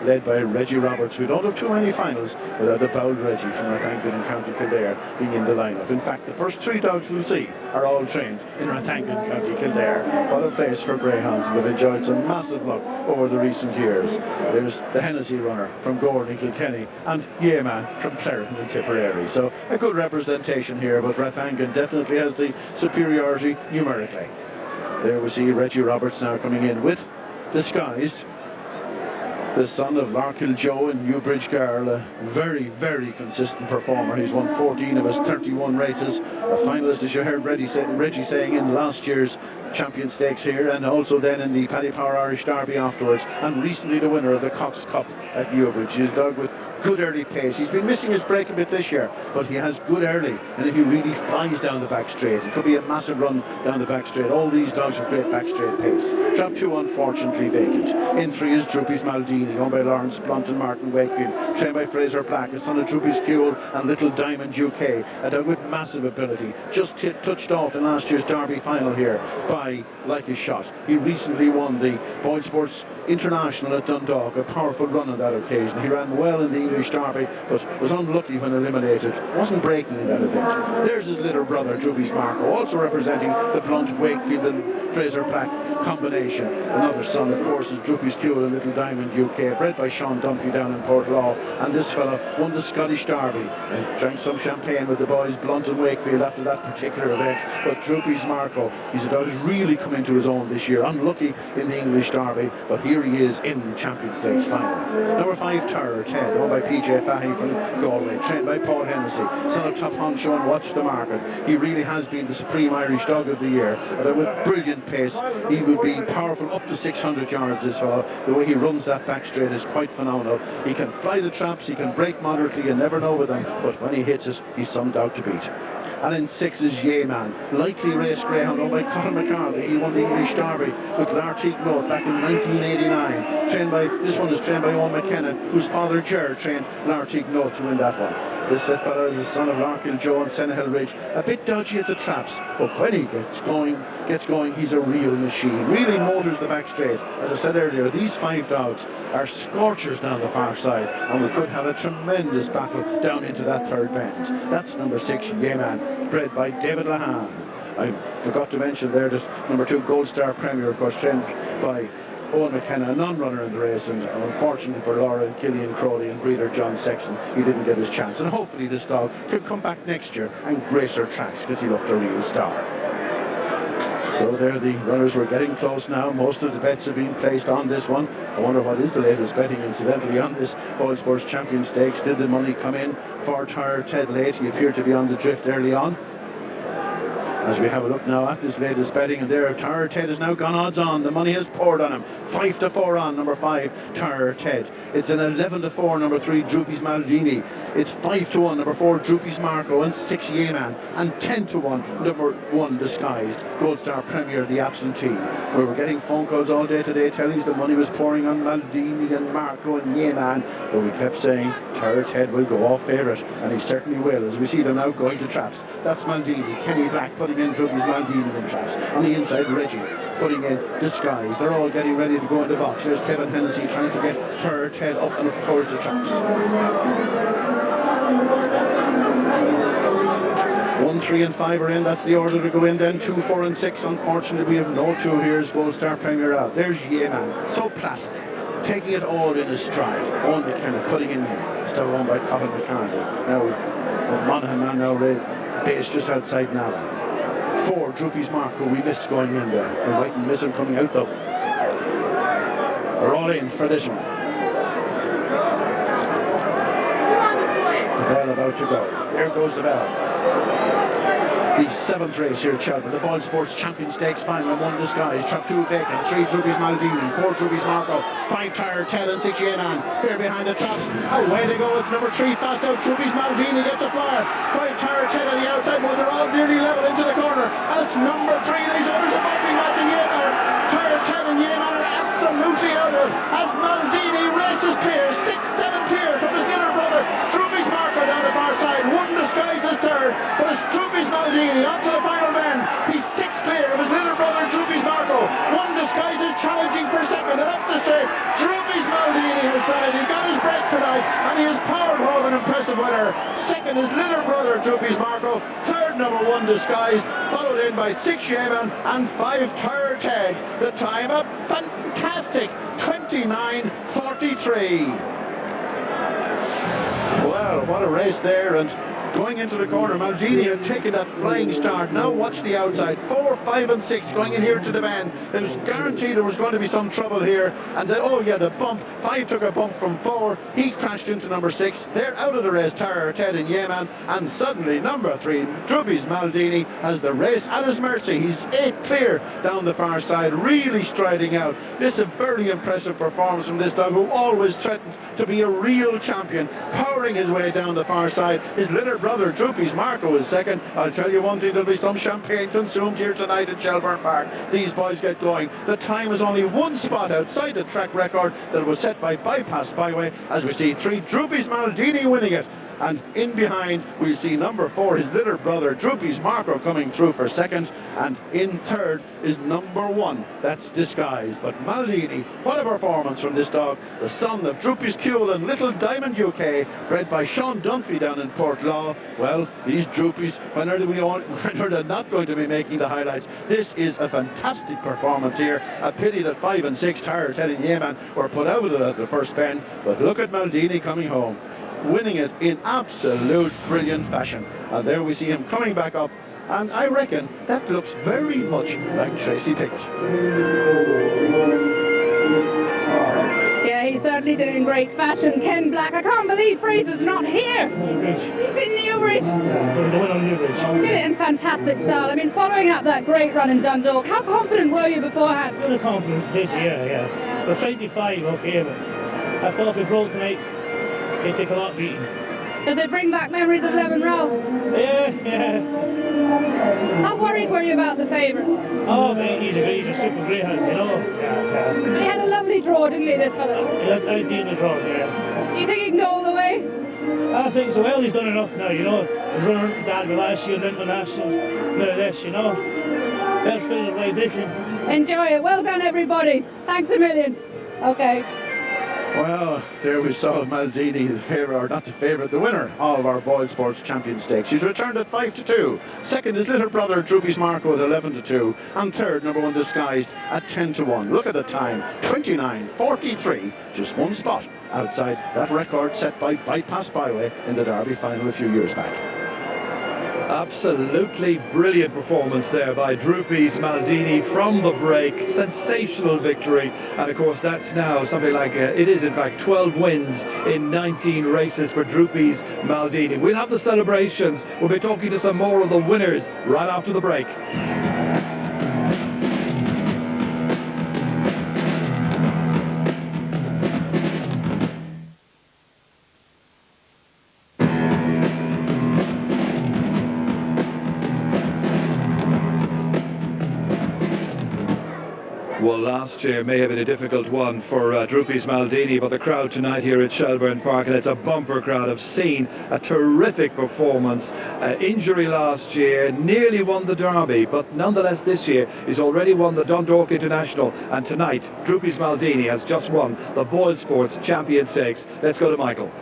led by Reggie Roberts. We don't have too many finals without the bold Reggie from Rathangan in County Kildare being in the lineup. In fact, the first 3 dogs we'll see are all trained in Rathangan, County Kildare. What a place for greyhounds. They've enjoyed some massive luck over the recent years. There's the Hennessy runner from Gordon, Kilkenny, and Man from Clareton and Tipperary. So a good representation here, but Rathangan definitely has the superiority numerically. There we see Reggie Roberts now coming in with Disguised, the son of Larkill Joe and Newbridge Girl, a very, very consistent performer. He's won 14 of his 31 races, a finalist, as you heard Reggie saying, in last year's Champion Stakes here, and also then in the Paddy Power Irish Derby afterwards, and recently the winner of the Cox Cup at Newbridge. He's a dog with good early pace. He's been missing his break a bit this year, but he has good early, and if he really flies down the back straight, it could be a massive run down the back straight. All these dogs have great back straight pace. Trap 2 unfortunately vacant. In 3 is Droopys Maldini, owned by Lawrence Blunt and Martin Wakefield, trained by Fraser Black, a son of Droopys Kuhl and Little Diamond UK, a dog with massive ability, just touched off in last year's Derby final here by Like a Shot. He recently won the Boylesports International at Dundalk, a powerful run on that occasion. He ran well in the English Derby, but was unlucky when eliminated. Wasn't breaking in that event. There's his little brother, Droopys Marco, also representing the Blunt, Wakefield and Fraser Black combination. Another son, of course, is Droopys Kuhl and Little Diamond UK, bred by Sean Dunphy down in Portlaw, and this fella won the Scottish Derby and drank some champagne with the boys Blunt and Wakefield after that particular event. But Droopys Marco, he's about to really come into his own this year. Unlucky in the English Derby, but here he is in the Champion Stakes final. Number 5, Terror Ted, owned by PJ Fahey from Galway, trained by Paul Hennessy, son of Top Honcho and Watch the Market. He really has been the supreme Irish dog of the year, and with brilliant pace. He would be powerful up to 600 yards as well. The way he runs that back straight is quite phenomenal. He can fly the traps, he can break moderately, you never know with him, but when he hits it, he's some dog to beat. And in 6 is Yeman, likely race greyhound owned by Colin McCarthy. He won the English Derby with Lartigue Note back in 1989. This one is trained by Owen McKenna, whose father Ger trained Lartigue Note to win that one. This fella is the son of Larkill Joe and Senehill Ridge. A bit dodgy at the traps, but when he gets going, he's a real machine. Really motors the back straight. As I said earlier, these 5 dogs are scorchers down the far side, and we could have a tremendous battle down into that third bend. That's number 6, Yeman, bred by David Lahan. I forgot to mention there that number 2, Gold Star Premier, of course, trained by Owen McKenna, a non-runner in the race, and unfortunately for Laura and Killian Crowley and breeder John Sexton, he didn't get his chance. And hopefully this dog could come back next year and grace her tracks, because he looked a real star. So there the runners were getting close now. Most of the bets have been placed on this one. I wonder what is the latest betting incidentally on this Boylesports Champion Stakes. Did the money come in for Tyre Ted late? He appeared to be on the drift early on. As we have a look now at this latest betting, and there Tyre Ted has now gone odds on. The money has poured on him. 5-4 on number 5, Tyre Ted. It's an 11-4, number 3, Droopys Maldini. It's 5-1, number 4, Droopys Marco, and 6, Yeman, and 10-1, number 1, Disguised, Gold Star Premier, the absentee. We were getting phone calls all day today telling us the money was pouring on Maldini and Marco and Yeman, but we kept saying Tyre Ted will go off favourite, and he certainly will, as we see them now going to traps. That's Maldini, Kenny Black putting in Droopys Maldini in traps. On the inside, Reggie putting in Disguise. They're all getting ready to go in the box. There's Kevin Hennessy trying to get Tyre Ted up and towards the traps. 1, 3 and 5 are in. That's the order to go in then. 2, 4 and 6. Unfortunately, we have no 2. Here's Gold Star Premier out. There's Yeman. So placid. Taking it all in his stride. Owen McKenna putting in still owned by Colin McCarthy. Now, Monaghan now based just outside Nala. 4, Droopys Marco. We missed going in there. We might miss him coming out though. We're all in for this one. The bell about to go. There goes the bell. The 7th race here at Shelbourne, the Boylesports Champion Stakes final. 1 Disguise, trap 2 vacant, 3 Droopys Maldini, 4 Droopys Marco, 5 Tyre Ted and 6 Yeman. Here behind the traps, away they go. It's number 3 fast out. Droopys Maldini gets a flyer. 5 Tyre Ted on the outside one. They're all nearly level into the corner, and it's number 3. These others are both matching Yeman. Tyre Ted and Yeman are absolutely out of it as Maldini races clear. 6-7 clear from his little brother Droopys Marco down the far side. 1 Disguise is third, but it's Droopys Maldini on to the final bend. He's 6 clear of his little brother Droopys Marco. 1 Disguise is challenging for second, and up the straight Droopys Maldini has done it. He got his break tonight, and he has powered home an impressive winner. Second is little brother Droopys Marco. Third, number 1 Disguised, followed in by 6 Yeman and 5 Tyre Ted. The time a fantastic 29:43. Well, what a race there, and going into the corner. Maldini had taken that flying start. Now watch the outside. 4, 5 and 6 going in here to the bend. It was guaranteed there was going to be some trouble here. And then, oh yeah, the bump. 5 took a bump from 4. He crashed into number 6. They're out of the race, Tara Ted and Yeman. And suddenly number 3, Droopys Maldini, has the race at his mercy. He's 8 clear down the far side, really striding out. This is a very impressive performance from this dog, who always threatened to be a real champion, powering his way down the far side. His little brother Droopys Marco is second. I'll tell you one thing, there'll be some champagne consumed here tonight at Shelbourne Park. These boys get going. The time is only 1 spot outside the track record that was set by Bypass Byway, as we see 3, Droopys Maldini winning it. And in behind we'll see number 4, his little brother Droopys Marco, coming through for second, and in third is number 1, that's Disguise. But Maldini, what a performance from this dog, the son of Droopys Kuhl and Little Diamond UK, bred by Sean Dunphy down in Portlaw. Well, these Droopies, when are they not going to be making the highlights? This is a fantastic performance here. A pity that 5 and 6, Tara Ted and Yeman, were put out of it at the first bend, but look at Maldini coming home, winning it in absolute brilliant fashion. And there we see him coming back up, and I reckon that looks very much like Tracey Piggot. Yeah, he certainly did in great fashion. Ken Black, I can't believe Fraser's not here. He's in Newbridge. Did it in fantastic style. I mean, following up that great run in Dundalk, how confident were you beforehand? Really confident this year, yeah. The 25, okay, but I thought we broke tonight. It took a lot beating. Does it bring back memories of Levin Rowe? Yeah. How worried were you about the favourite? Oh, mate, he's a super greyhound, you know. Yeah. He had a lovely draw, didn't he, this fellow? He had a decent draw, yeah. Do you think he can go all the way? I think so. Well, he's done enough now, you know. He's running Dad with last year, international, bit of this, you know. That's still the way they can. Enjoy it. Well done, everybody. Thanks a million. Okay. Well, there we saw Maldini, the favourite, or not the favourite, the winner of our Boylesports Champion Stakes. He's returned at 5-2. Second, his little brother Droopys Marco at 11-2. And third, number 1 Disguised at 10-1. Look at the time, 29.43, just 1 spot outside that record set by Bypass Byway in the Derby final a few years back. Absolutely brilliant performance there by Droopys Maldini from the break. Sensational victory. And of course that's now something like, it is in fact 12 wins in 19 races for Droopys Maldini. We'll have the celebrations. We'll be talking to some more of the winners right after the break. Well, last year may have been a difficult one for Droopys Maldini, but the crowd tonight here at Shelbourne Park, and it's a bumper crowd, have seen a terrific performance. Injury last year, nearly won the Derby, but nonetheless this year he's already won the Dundalk International, and tonight Droopys Maldini has just won the Boylesports Champion Stakes. Let's go to Michael.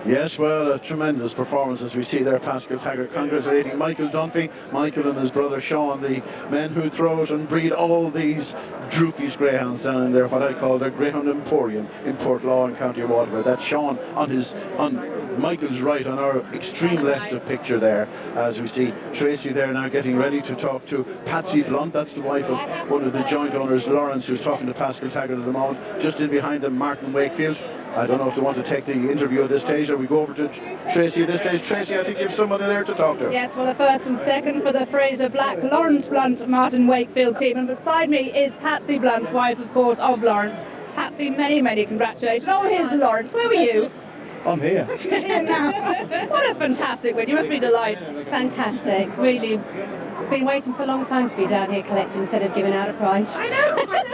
Yes, well, a tremendous performance as we see there. Pascal Taggart congratulating Michael Dunphy, Michael and his brother Sean, the men who throw it and breed all these Droopys greyhounds down in there, what I call the Greyhound Emporium in Portlaw in County Waterford. That's Sean on Michael's right, on our extreme left of picture there, as we see Tracey there now getting ready to talk to Patsy Blunt. That's the wife of one of the joint owners, Lawrence, who's talking to Pascal Taggart at the moment. Just in behind them, Martin Wakefield. I don't know if they want to take the interview at this stage, or we go over to Tracey at this stage. Tracey, I think you have somebody there to talk to. Yes, well, the first and second for the Fraser Black, Lawrence Blunt, Martin Wakefield team. And beside me is Patsy Blunt, wife, of course, of Lawrence. Patsy, many, many congratulations. Oh, here's Lawrence. Where were you? I'm here. Here now. What a fantastic win. You must be delighted. Fantastic. Really been waiting for a long time to be down here collecting instead of giving out a prize. I know. But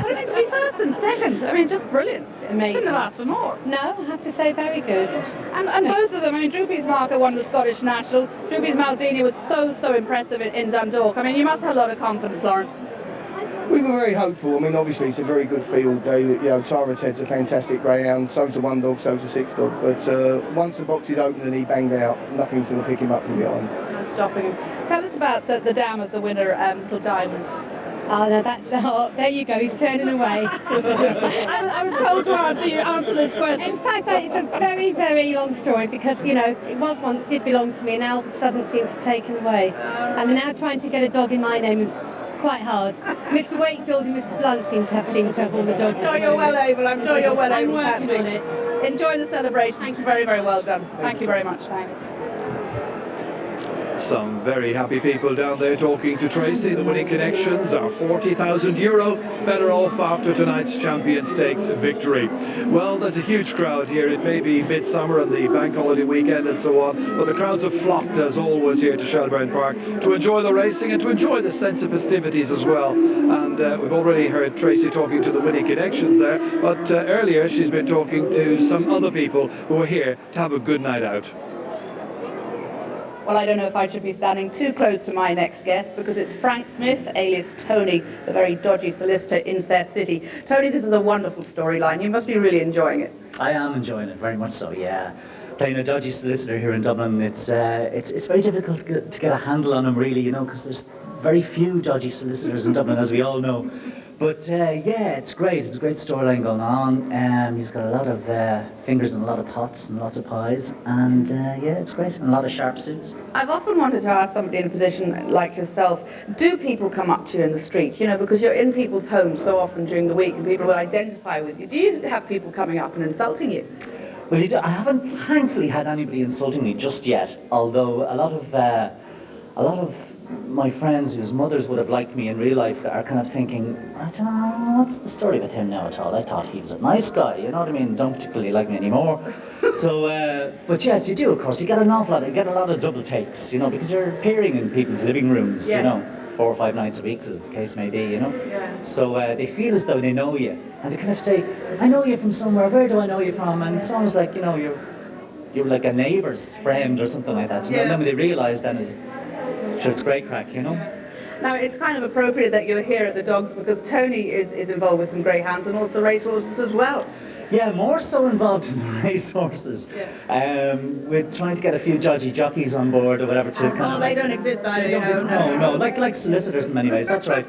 it meant to be first and second. I mean, just brilliant. Amazing. Couldn't have asked for more. No, I have to say very good. And both of them, I mean, Droopys Marco won the Scottish National. Droopys Maldini was so impressive in Dundalk. I mean, you must have a lot of confidence, Lawrence. We were very hopeful. I mean, obviously it's a very good field. Tara Ted's a fantastic greyhound. So's a 1 dog, so's a 6 dog. But once the box is open and he banged out, nothing's going to pick him up from behind. No stopping him. Tell us about the dam of the winner, Little Diamond. Oh no, there you go, he's turning away. I was told to answer this question. In fact, it's a very, very long story because, you know, it was one, did belong to me and now all of a sudden it seems to be taken away. And now trying to get a dog in my name is quite hard. Mr. Wakefield and Mr. Blunt seem to have all the dogs. I'm sure you're well able, I'm sure you're well able. I'm working on it. Enjoy the celebration. Thank you, very, very well done. Thank you very much. Thanks. Some very happy people down there talking to Tracey. The winning connections are €40,000 better off after tonight's Champion Stakes victory. Well, there's a huge crowd here. It may be midsummer and the bank holiday weekend and so on, but the crowds have flocked as always here to Shelbourne Park to enjoy the racing and to enjoy the sense of festivities as well. And we've already heard Tracey talking to the winning connections there, but earlier she's been talking to some other people who are here to have a good night out. Well, I don't know if I should be standing too close to my next guest because it's Frank Smith, alias Tony, the very dodgy solicitor in Fair City. Tony, this is a wonderful storyline. You must be really enjoying it. I am enjoying it very much so, yeah. Playing a dodgy solicitor here in Dublin, it's very difficult to get a handle on him really, you know, because there's very few dodgy solicitors in Dublin, as we all know. But yeah, it's great. It's a great storyline going on. He's got a lot of fingers in a lot of pots and lots of pies. And yeah, it's great. And a lot of sharp suits. I've often wanted to ask somebody in a position like yourself, do people come up to you in the street? You know, because you're in people's homes so often during the week and people will identify with you. Do you have people coming up and insulting you? Well, I haven't thankfully had anybody insulting me just yet. Although a lot of my friends whose mothers would have liked me in real life are kind of thinking, I don't know, what's the story with him now at all? I thought he was a nice guy, you know what I mean? Don't particularly like me anymore. So, but yes, you do, of course. You get a lot of double takes, you know, because you're appearing in people's living rooms, you know, 4 or 5 nights a week, as the case may be, you know. Yeah. So they feel as though they know you, and they kind of say, I know you from somewhere. Where do I know you from? And it's almost like, you know, you're like a neighbour's friend or something like that. You know, and then when they realise then is. Sure, it's great crack, you know. Now, it's kind of appropriate that you're here at the Dogs because Tony is involved with some greyhounds and also racehorses as well. Yeah, more so involved in racehorses. Yeah. We're trying to get a few dodgy jockeys on board or whatever to kind of... they don't exist either, you know. No, like solicitors in many ways, that's right.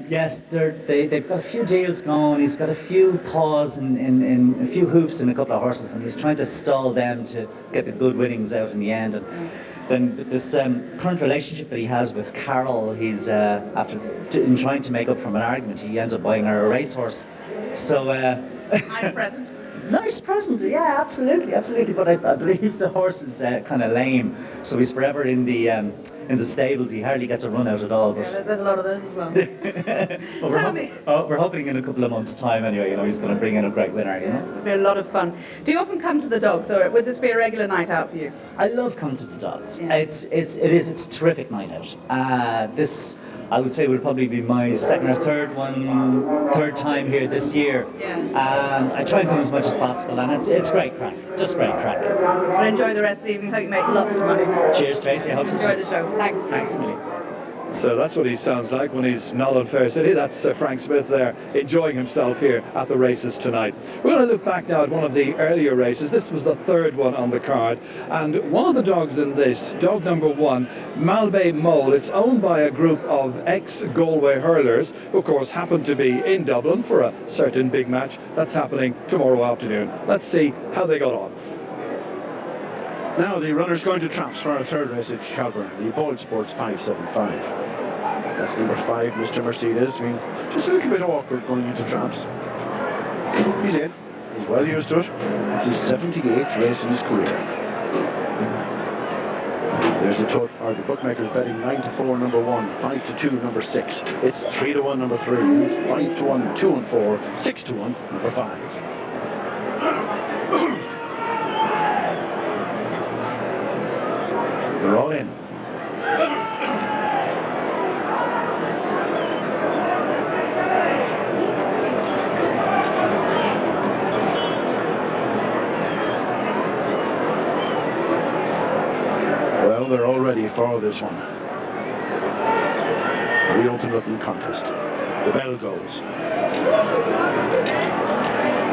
Yes, they've got a few deals going. He's got a few paws and a few hoofs in a couple of horses, and he's trying to stall them to get the good winnings out in the end. And then this current relationship that he has with Carol, he's in trying to make up from an argument, he ends up buying her a racehorse. So nice present. Nice present, yeah, absolutely. But I believe the horse is kind of lame, so he's forever in the stables. He hardly gets a run out at all. But yeah, there's a lot of those as well. We're hoping in a couple of months' time, anyway. You know, he's going to bring in a great winner. You know, it'll be a lot of fun. Do you often come to the Dogs, or would this be a regular night out for you? I love coming to the Dogs. Yeah. It's a terrific night out. This, I would say, would probably be my second or third time here this year. Yeah. I try and come as much as possible, and it's great crack, just great crack. Well, enjoy the rest of the evening. Hope you make lots of money. Cheers, Tracey. I hope enjoy the show. Thanks. Thanks, Millie. So that's what he sounds like when he's not on Fair City. That's Frank Smith there, enjoying himself here at the races tonight. We're going to look back now at one of the earlier races. This was the third one on the card. And one of the dogs in this, dog number 1, Malbay Mole, it's owned by a group of ex-Galway hurlers, who of course happen to be in Dublin for a certain big match that's happening tomorrow afternoon. Let's see how they got on. Now the runner's going to traps for our third race at Shelbourne, the Boylesports 575. That's number 5, Mr. Mercedes. I mean, just a little bit awkward going into traps. He's in. He's well used to it. It's his 78th race in his career. There's the bookmakers betting 9-4, number 1, 5-2, number 6. It's 3-1, number 3, 5-1, 2 and 4, 6-1, number 5. They're all in. Well, they're all ready for this one. The ultimate contest. The bell goes.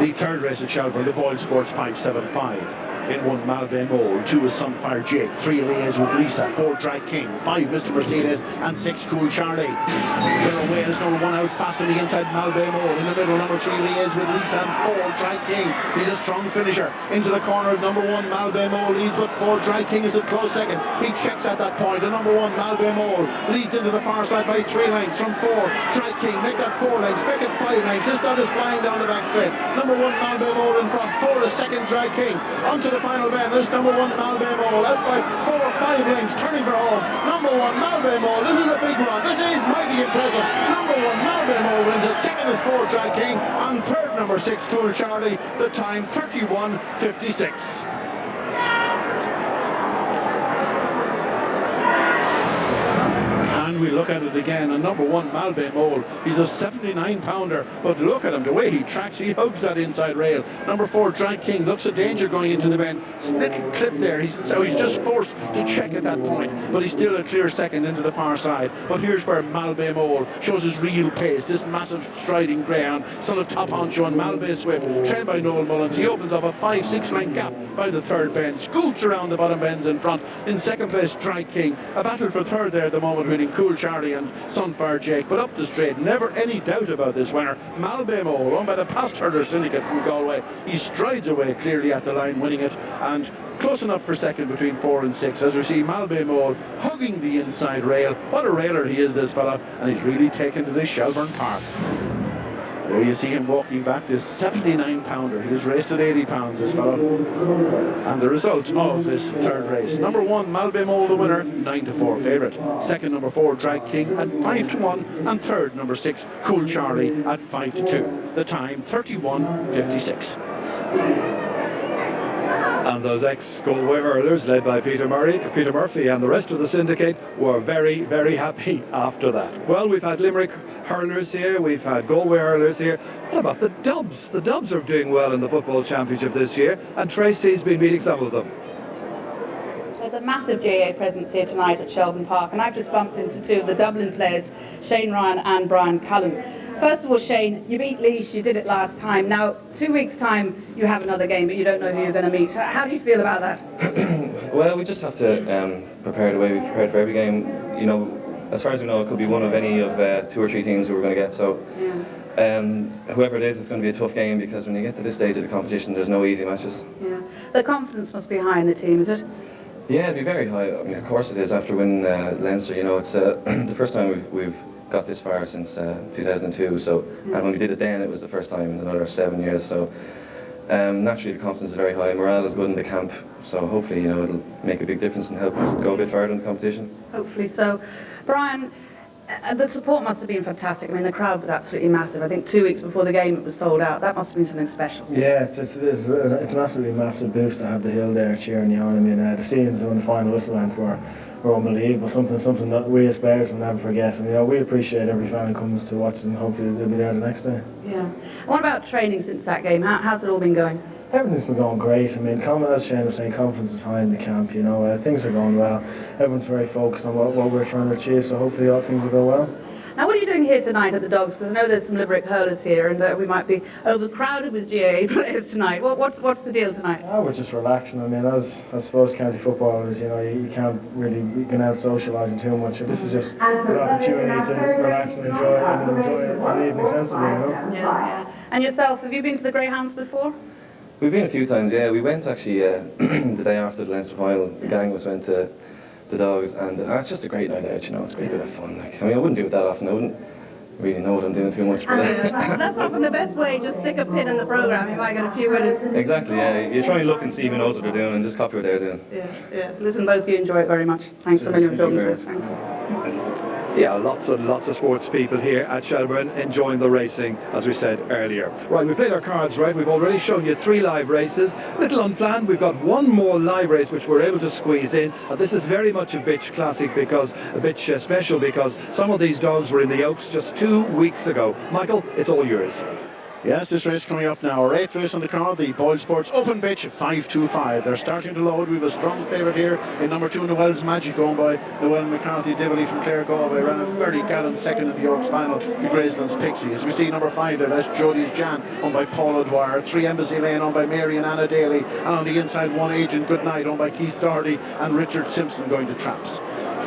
The third race at Shelbourne, the Boylesports 575. In 1, Malbay Mole. 2 is Sunfire Jake. 3, Liaise with Lisa. 4, Drag King. 5, Mr. Mercedes. And 6, Cool Charlie. They're away as number 1 out fast on the inside, Malbay Mole. In the middle, number 3, Liaise with Lisa. And 4, Drag King. He's a strong finisher. Into the corner of number 1, Malbay Mole leads, but 4, Drag King is a close second. He checks at that point. And number 1, Malbay Mole leads into the far side by 3 lengths from 4. Drag King, make that 4 lengths, make it 5 lengths. This dog is flying down the back straight. Number 1, Malbay Mole in front. 4 is second, Drag King. Onto the final bend. This number 1, Malbay Mole out by 4, 5 lengths, turning for home. Number 1, Malbay Mole. This is a big run. This is mighty impressive. Number 1, Malbay Mole wins it. Second is 4, Drag King. And third, number 6, Cool Charlie. The time 31:56. And we look at it again, and number 1, Malbay Mole, he's a 79-pounder, but look at him, the way he tracks, he hugs that inside rail. Number 4, Drag King, looks a danger going into the bend. Little clip there, he's just forced to check at that point, but he's still a clear second into the far side. But here's where Malbay Mole shows his real pace, this massive striding greyhound, son of Top Honcho and Malbay Swift, trained by Noel Mullins. He opens up a 5-6 length gap by the third bend, scoots around the bottom bends in front. In second place, Drag King, a battle for third there at the moment, winning Cool Charlie and Sunfire Jake, but up the straight, never any doubt about this winner. Malbay Mole, owned by the past hurler syndicate from Galway. He strides away clearly at the line, winning it, and close enough for second between 4 and 6, as we see Malbay Mole hugging the inside rail. What a railer he is, this fella, and he's really taken to this Shelbourne Park. There you see him walking back, this 79-pounder. He was raced at 80 pounds, this fellow. And the result of this third race. Number 1, Malbay Mole, the winner, 9-4 favourite. Second, number 4, Drag King at 5-1. And third, number 6, Cool Charlie at 5-2. The time, 31:56. And those ex-Galway hurlers, led by Peter Murphy and the rest of the syndicate, were very, very happy after that. Well, we've had Limerick hurlers here, we've had Galway hurlers here. What about the Dubs? The Dubs are doing well in the Football Championship this year, and Tracey's been meeting some of them. There's a massive GAA presence here tonight at Shelbourne Park, and I've just bumped into 2 of the Dublin players, Shane Ryan and Brian Cullen. First of all, Shane, you beat Laois, you did it last time. Now, 2 weeks' time, you have another game, but you don't know who you're going to meet. How do you feel about that? Well, we just have to prepare the way we prepared for every game. You know, as far as we know, it could be one of any of 2 or 3 teams who we're going to get. So, whoever it is, it's going to be a tough game, because when you get to this stage of the competition, there's no easy matches. Yeah. The confidence must be high in the team, is it? Yeah, it'd be very high. I mean, of course it is. After winning Leinster, you know, it's the first time we've got this far since 2002, so and when we did it then, it was the first time in another 7 years, so naturally the confidence is very high, morale is good in the camp, so hopefully, you know, it'll make a big difference and help us go a bit farther in the competition. Hopefully so. Brian, the support must have been fantastic. I mean, the crowd was absolutely massive. I think 2 weeks before the game it was sold out. That must have been something special. Yeah, it's an absolutely massive boost to have the hill there cheering you on. I mean, the scenes when the final whistle went were unbelievable, something that we as players will never forget, and you know, we appreciate every fan who comes to watch, and hopefully they'll be there the next day. Yeah. And what about training since that game? How's it all been going? Everything's been going great. I mean, as Shane was saying, confidence is high in the camp, you know, things are going well. Everyone's very focused on what we're trying to achieve, so hopefully all things will go well. Now, what are you doing here tonight at the Dogs? Because I know there's some Limerick hurlers here, and we might be overcrowded with GAA players tonight. What's the deal tonight? Oh, we're just relaxing. I mean, as I suppose county footballers, you know, you can't really be out socialising too much. This is just an opportunity to relax and enjoy an evening sensibly, you know. Yeah. And yourself, have you been to the Greyhounds before? We've been a few times, yeah. We went actually the day after the Leinster final. The gang of us went to the Dogs, and it's just a great night out, you know. It's a great bit of fun. Like, I mean, I wouldn't do it that often. I wouldn't really know what I'm doing too much. But that's often the best way. Just stick a pin in the programme. You might get a few winners. Exactly, yeah. You try and look and see who knows what they're doing, and just copy what they're doing. Yeah. Listen, both of you enjoy it very much. Thanks a million for talking to us. Yeah, lots and lots of sports people here at Shelbourne enjoying the racing, as we said earlier. Right, we played our cards right. We've already shown you 3 live races. Little unplanned. We've got 1 more live race which we're able to squeeze in. This is very much a bitch classic, because a bitch special, because some of these dogs were in the Oaks just 2 weeks ago. Michael, it's all yours. Yes, this race coming up now. Our 8th race on the card, the Boylesports Open Pitch 525. They're starting to load. We have a strong favourite here in number 2, Noel's Magic, owned by Noel McCarthy Dibley from Clare Galway. Ran a very gallant second in the Oaks final to Graceland's Pixie. As we see number 5 there, that's Jody's Jan, owned by Paul O'Dwyer. 3 Embassy Lane, owned by Mary and Anna Daly. And on the inside, 1 Agent Goodnight, owned by Keith Doherty and Richard Simpson, going to traps.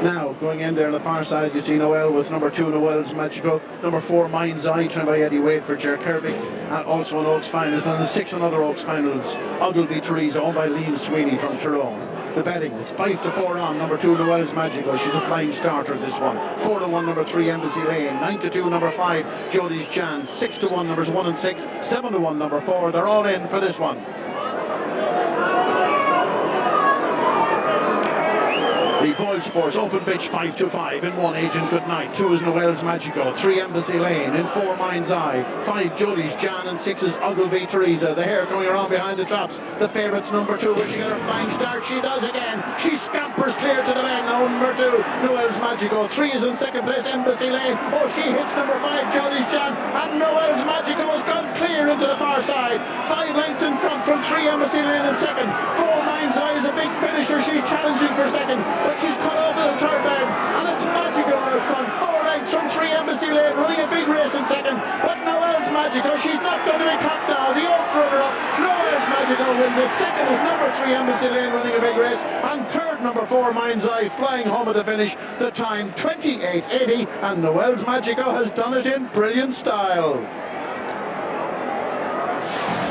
Now, going in there on the far side, you see Noel with number 2, Noel's Magical, number 4, Mind's Eye, trained by Eddie Wade for Ger Canning, and also an Oaks finals, and the 6 another Oaks finals, Ogilvy Teresa, owned by Liam Sweeney from Tyrone. The betting, it's 5-4 on number 2, Noel's Magical. She's a flying starter, this one. 4-1, number 3, Embassy Lane. 9-2, number 5, Jody's Jan. 6-1, numbers 1 and 6. 7-1, number 4. They're all in for this one. The Boylesports Open Pitch 525. In 1, Agent Goodnight. 2 is Noel's Magico. 3, Embassy Lane. In 4, Mind's Eye. 5, Jody's Jan. And 6 is Ogilvy Teresa. The hare coming around behind the traps. The favourite's number 2. Will she get her flying start? She does again. She scampers clear to the bend. Number 2, Noel's Magico. 3 is in second place, Embassy Lane. Oh, she hits number 5, Jody's Jan. And Noel's Magico has gone clear into the far side. 5 lengths in front from 3, Embassy Lane in second. 4, Mind's Eye is a big finisher. She's challenging for second. But she's cut off at the third bend, and it's Magico out front. 4 lengths from 3, Embassy Lane, running a big race in second. But Noel's Magico, she's not going to be caught now. The old runner-up, Noel's Magico wins it. Second is number 3, Embassy Lane, running a big race. And third, number 4, Mind's Eye, flying home at the finish. The time 28.80, and Noel's Magico has done it in brilliant style.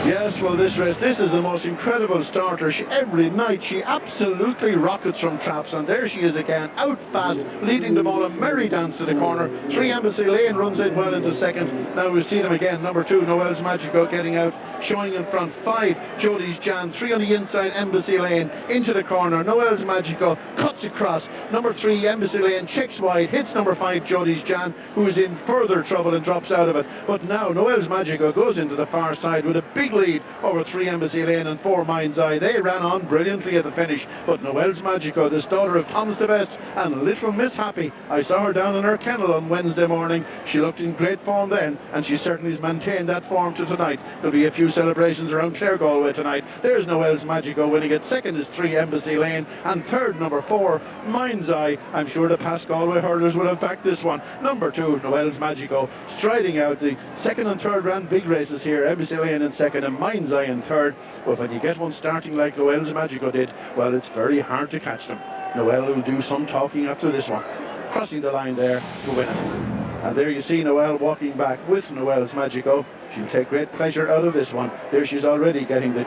Yes, well, this race, this is the most incredible starter. Every night she absolutely rockets from traps, and there she is again, out fast, leading them all a merry dance to the corner. 3, Embassy Lane runs in well into second. Now we see them again. Number 2, Noel's Magico, getting out, showing in front. 5, Jody's Jan. 3 on the inside, Embassy Lane, into the corner. Noel's Magico cuts across. Number 3, Embassy Lane, checks wide, hits number 5, Jody's Jan, who is in further trouble and drops out of it. But now Noel's Magico goes into the far side with a big lead over 3, Embassy Lane and 4, Mind's Eye. They ran on brilliantly at the finish, but Noel's Magico, this daughter of Thomas the Best and little Miss Happy, I saw her down in her kennel on Wednesday morning. She looked in great form then, and she certainly has maintained that form to tonight. There'll be a few celebrations around Clare Galway tonight. There's Noel's Magico winning it. Second is 3, Embassy Lane, and third, number 4, Mind's Eye. I'm sure the past Galway hurlers will have backed this one. Number 2, Noel's Magico, striding out. The second and third ran big races here. Embassy Lane in second and Mind's Eye in third. But when you get one starting like Noel's Magico did, well, it's very hard to catch them. Noel will do some talking after this one. Crossing the line there to win it. And there you see Noel walking back with Noel's Magico. She'll take great pleasure out of this one. There she's already getting the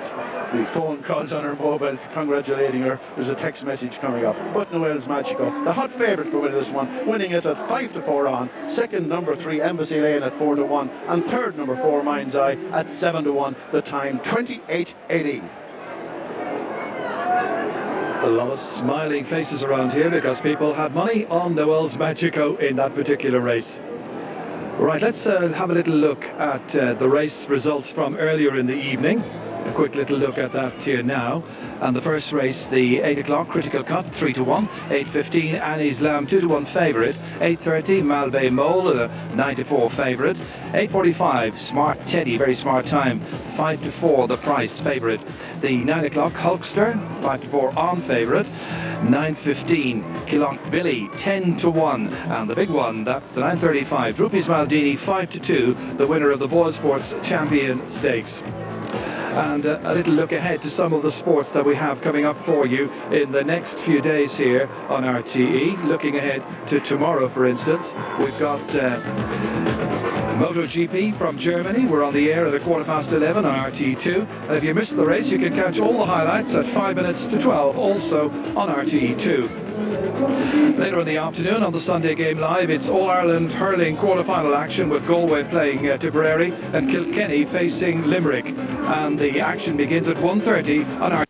phone calls on her mobile congratulating her. There's a text message coming up. But Noel's Magico, the hot favourite for winning this one, winning it at 5-4 on. Second, number 3, Embassy Lane at 4-1. And third, number 4, Mind's Eye at 7-1. The time 28.80. A lot of smiling faces around here because people had money on Noel's Magico in that particular race. Right, let's have a little look at the race results from earlier in the evening. A quick little look at that here now. And the first race, the 8 o'clock Critical Cut, 3-1. 8:15, Annie's Lamb, 2-1 favourite. 8:30, Malbay Mole, a 9-4 favourite. 8:45, Smart Teddy, very smart time, 5-4, the price favourite. The 9 o'clock Hulkster, 5-4 on favourite. 9:15, Killock Billy, 10-1, and the big one, that's the 9:35, Droopys Maldini, 5-2, the winner of the Boylesports Champion Stakes. And a little look ahead to some of the sports that we have coming up for you in the next few days here on RTE. Looking ahead to tomorrow, for instance, we've got MotoGP from Germany. We're on the air at 11:15 on RTE2. And if you missed the race, you can catch all the highlights at 5 minutes to 12, also on RTE2. Later in the afternoon on the Sunday Game Live, it's All-Ireland hurling quarter-final action with Galway playing Tipperary and Kilkenny facing Limerick. And the action begins at 1:30 on our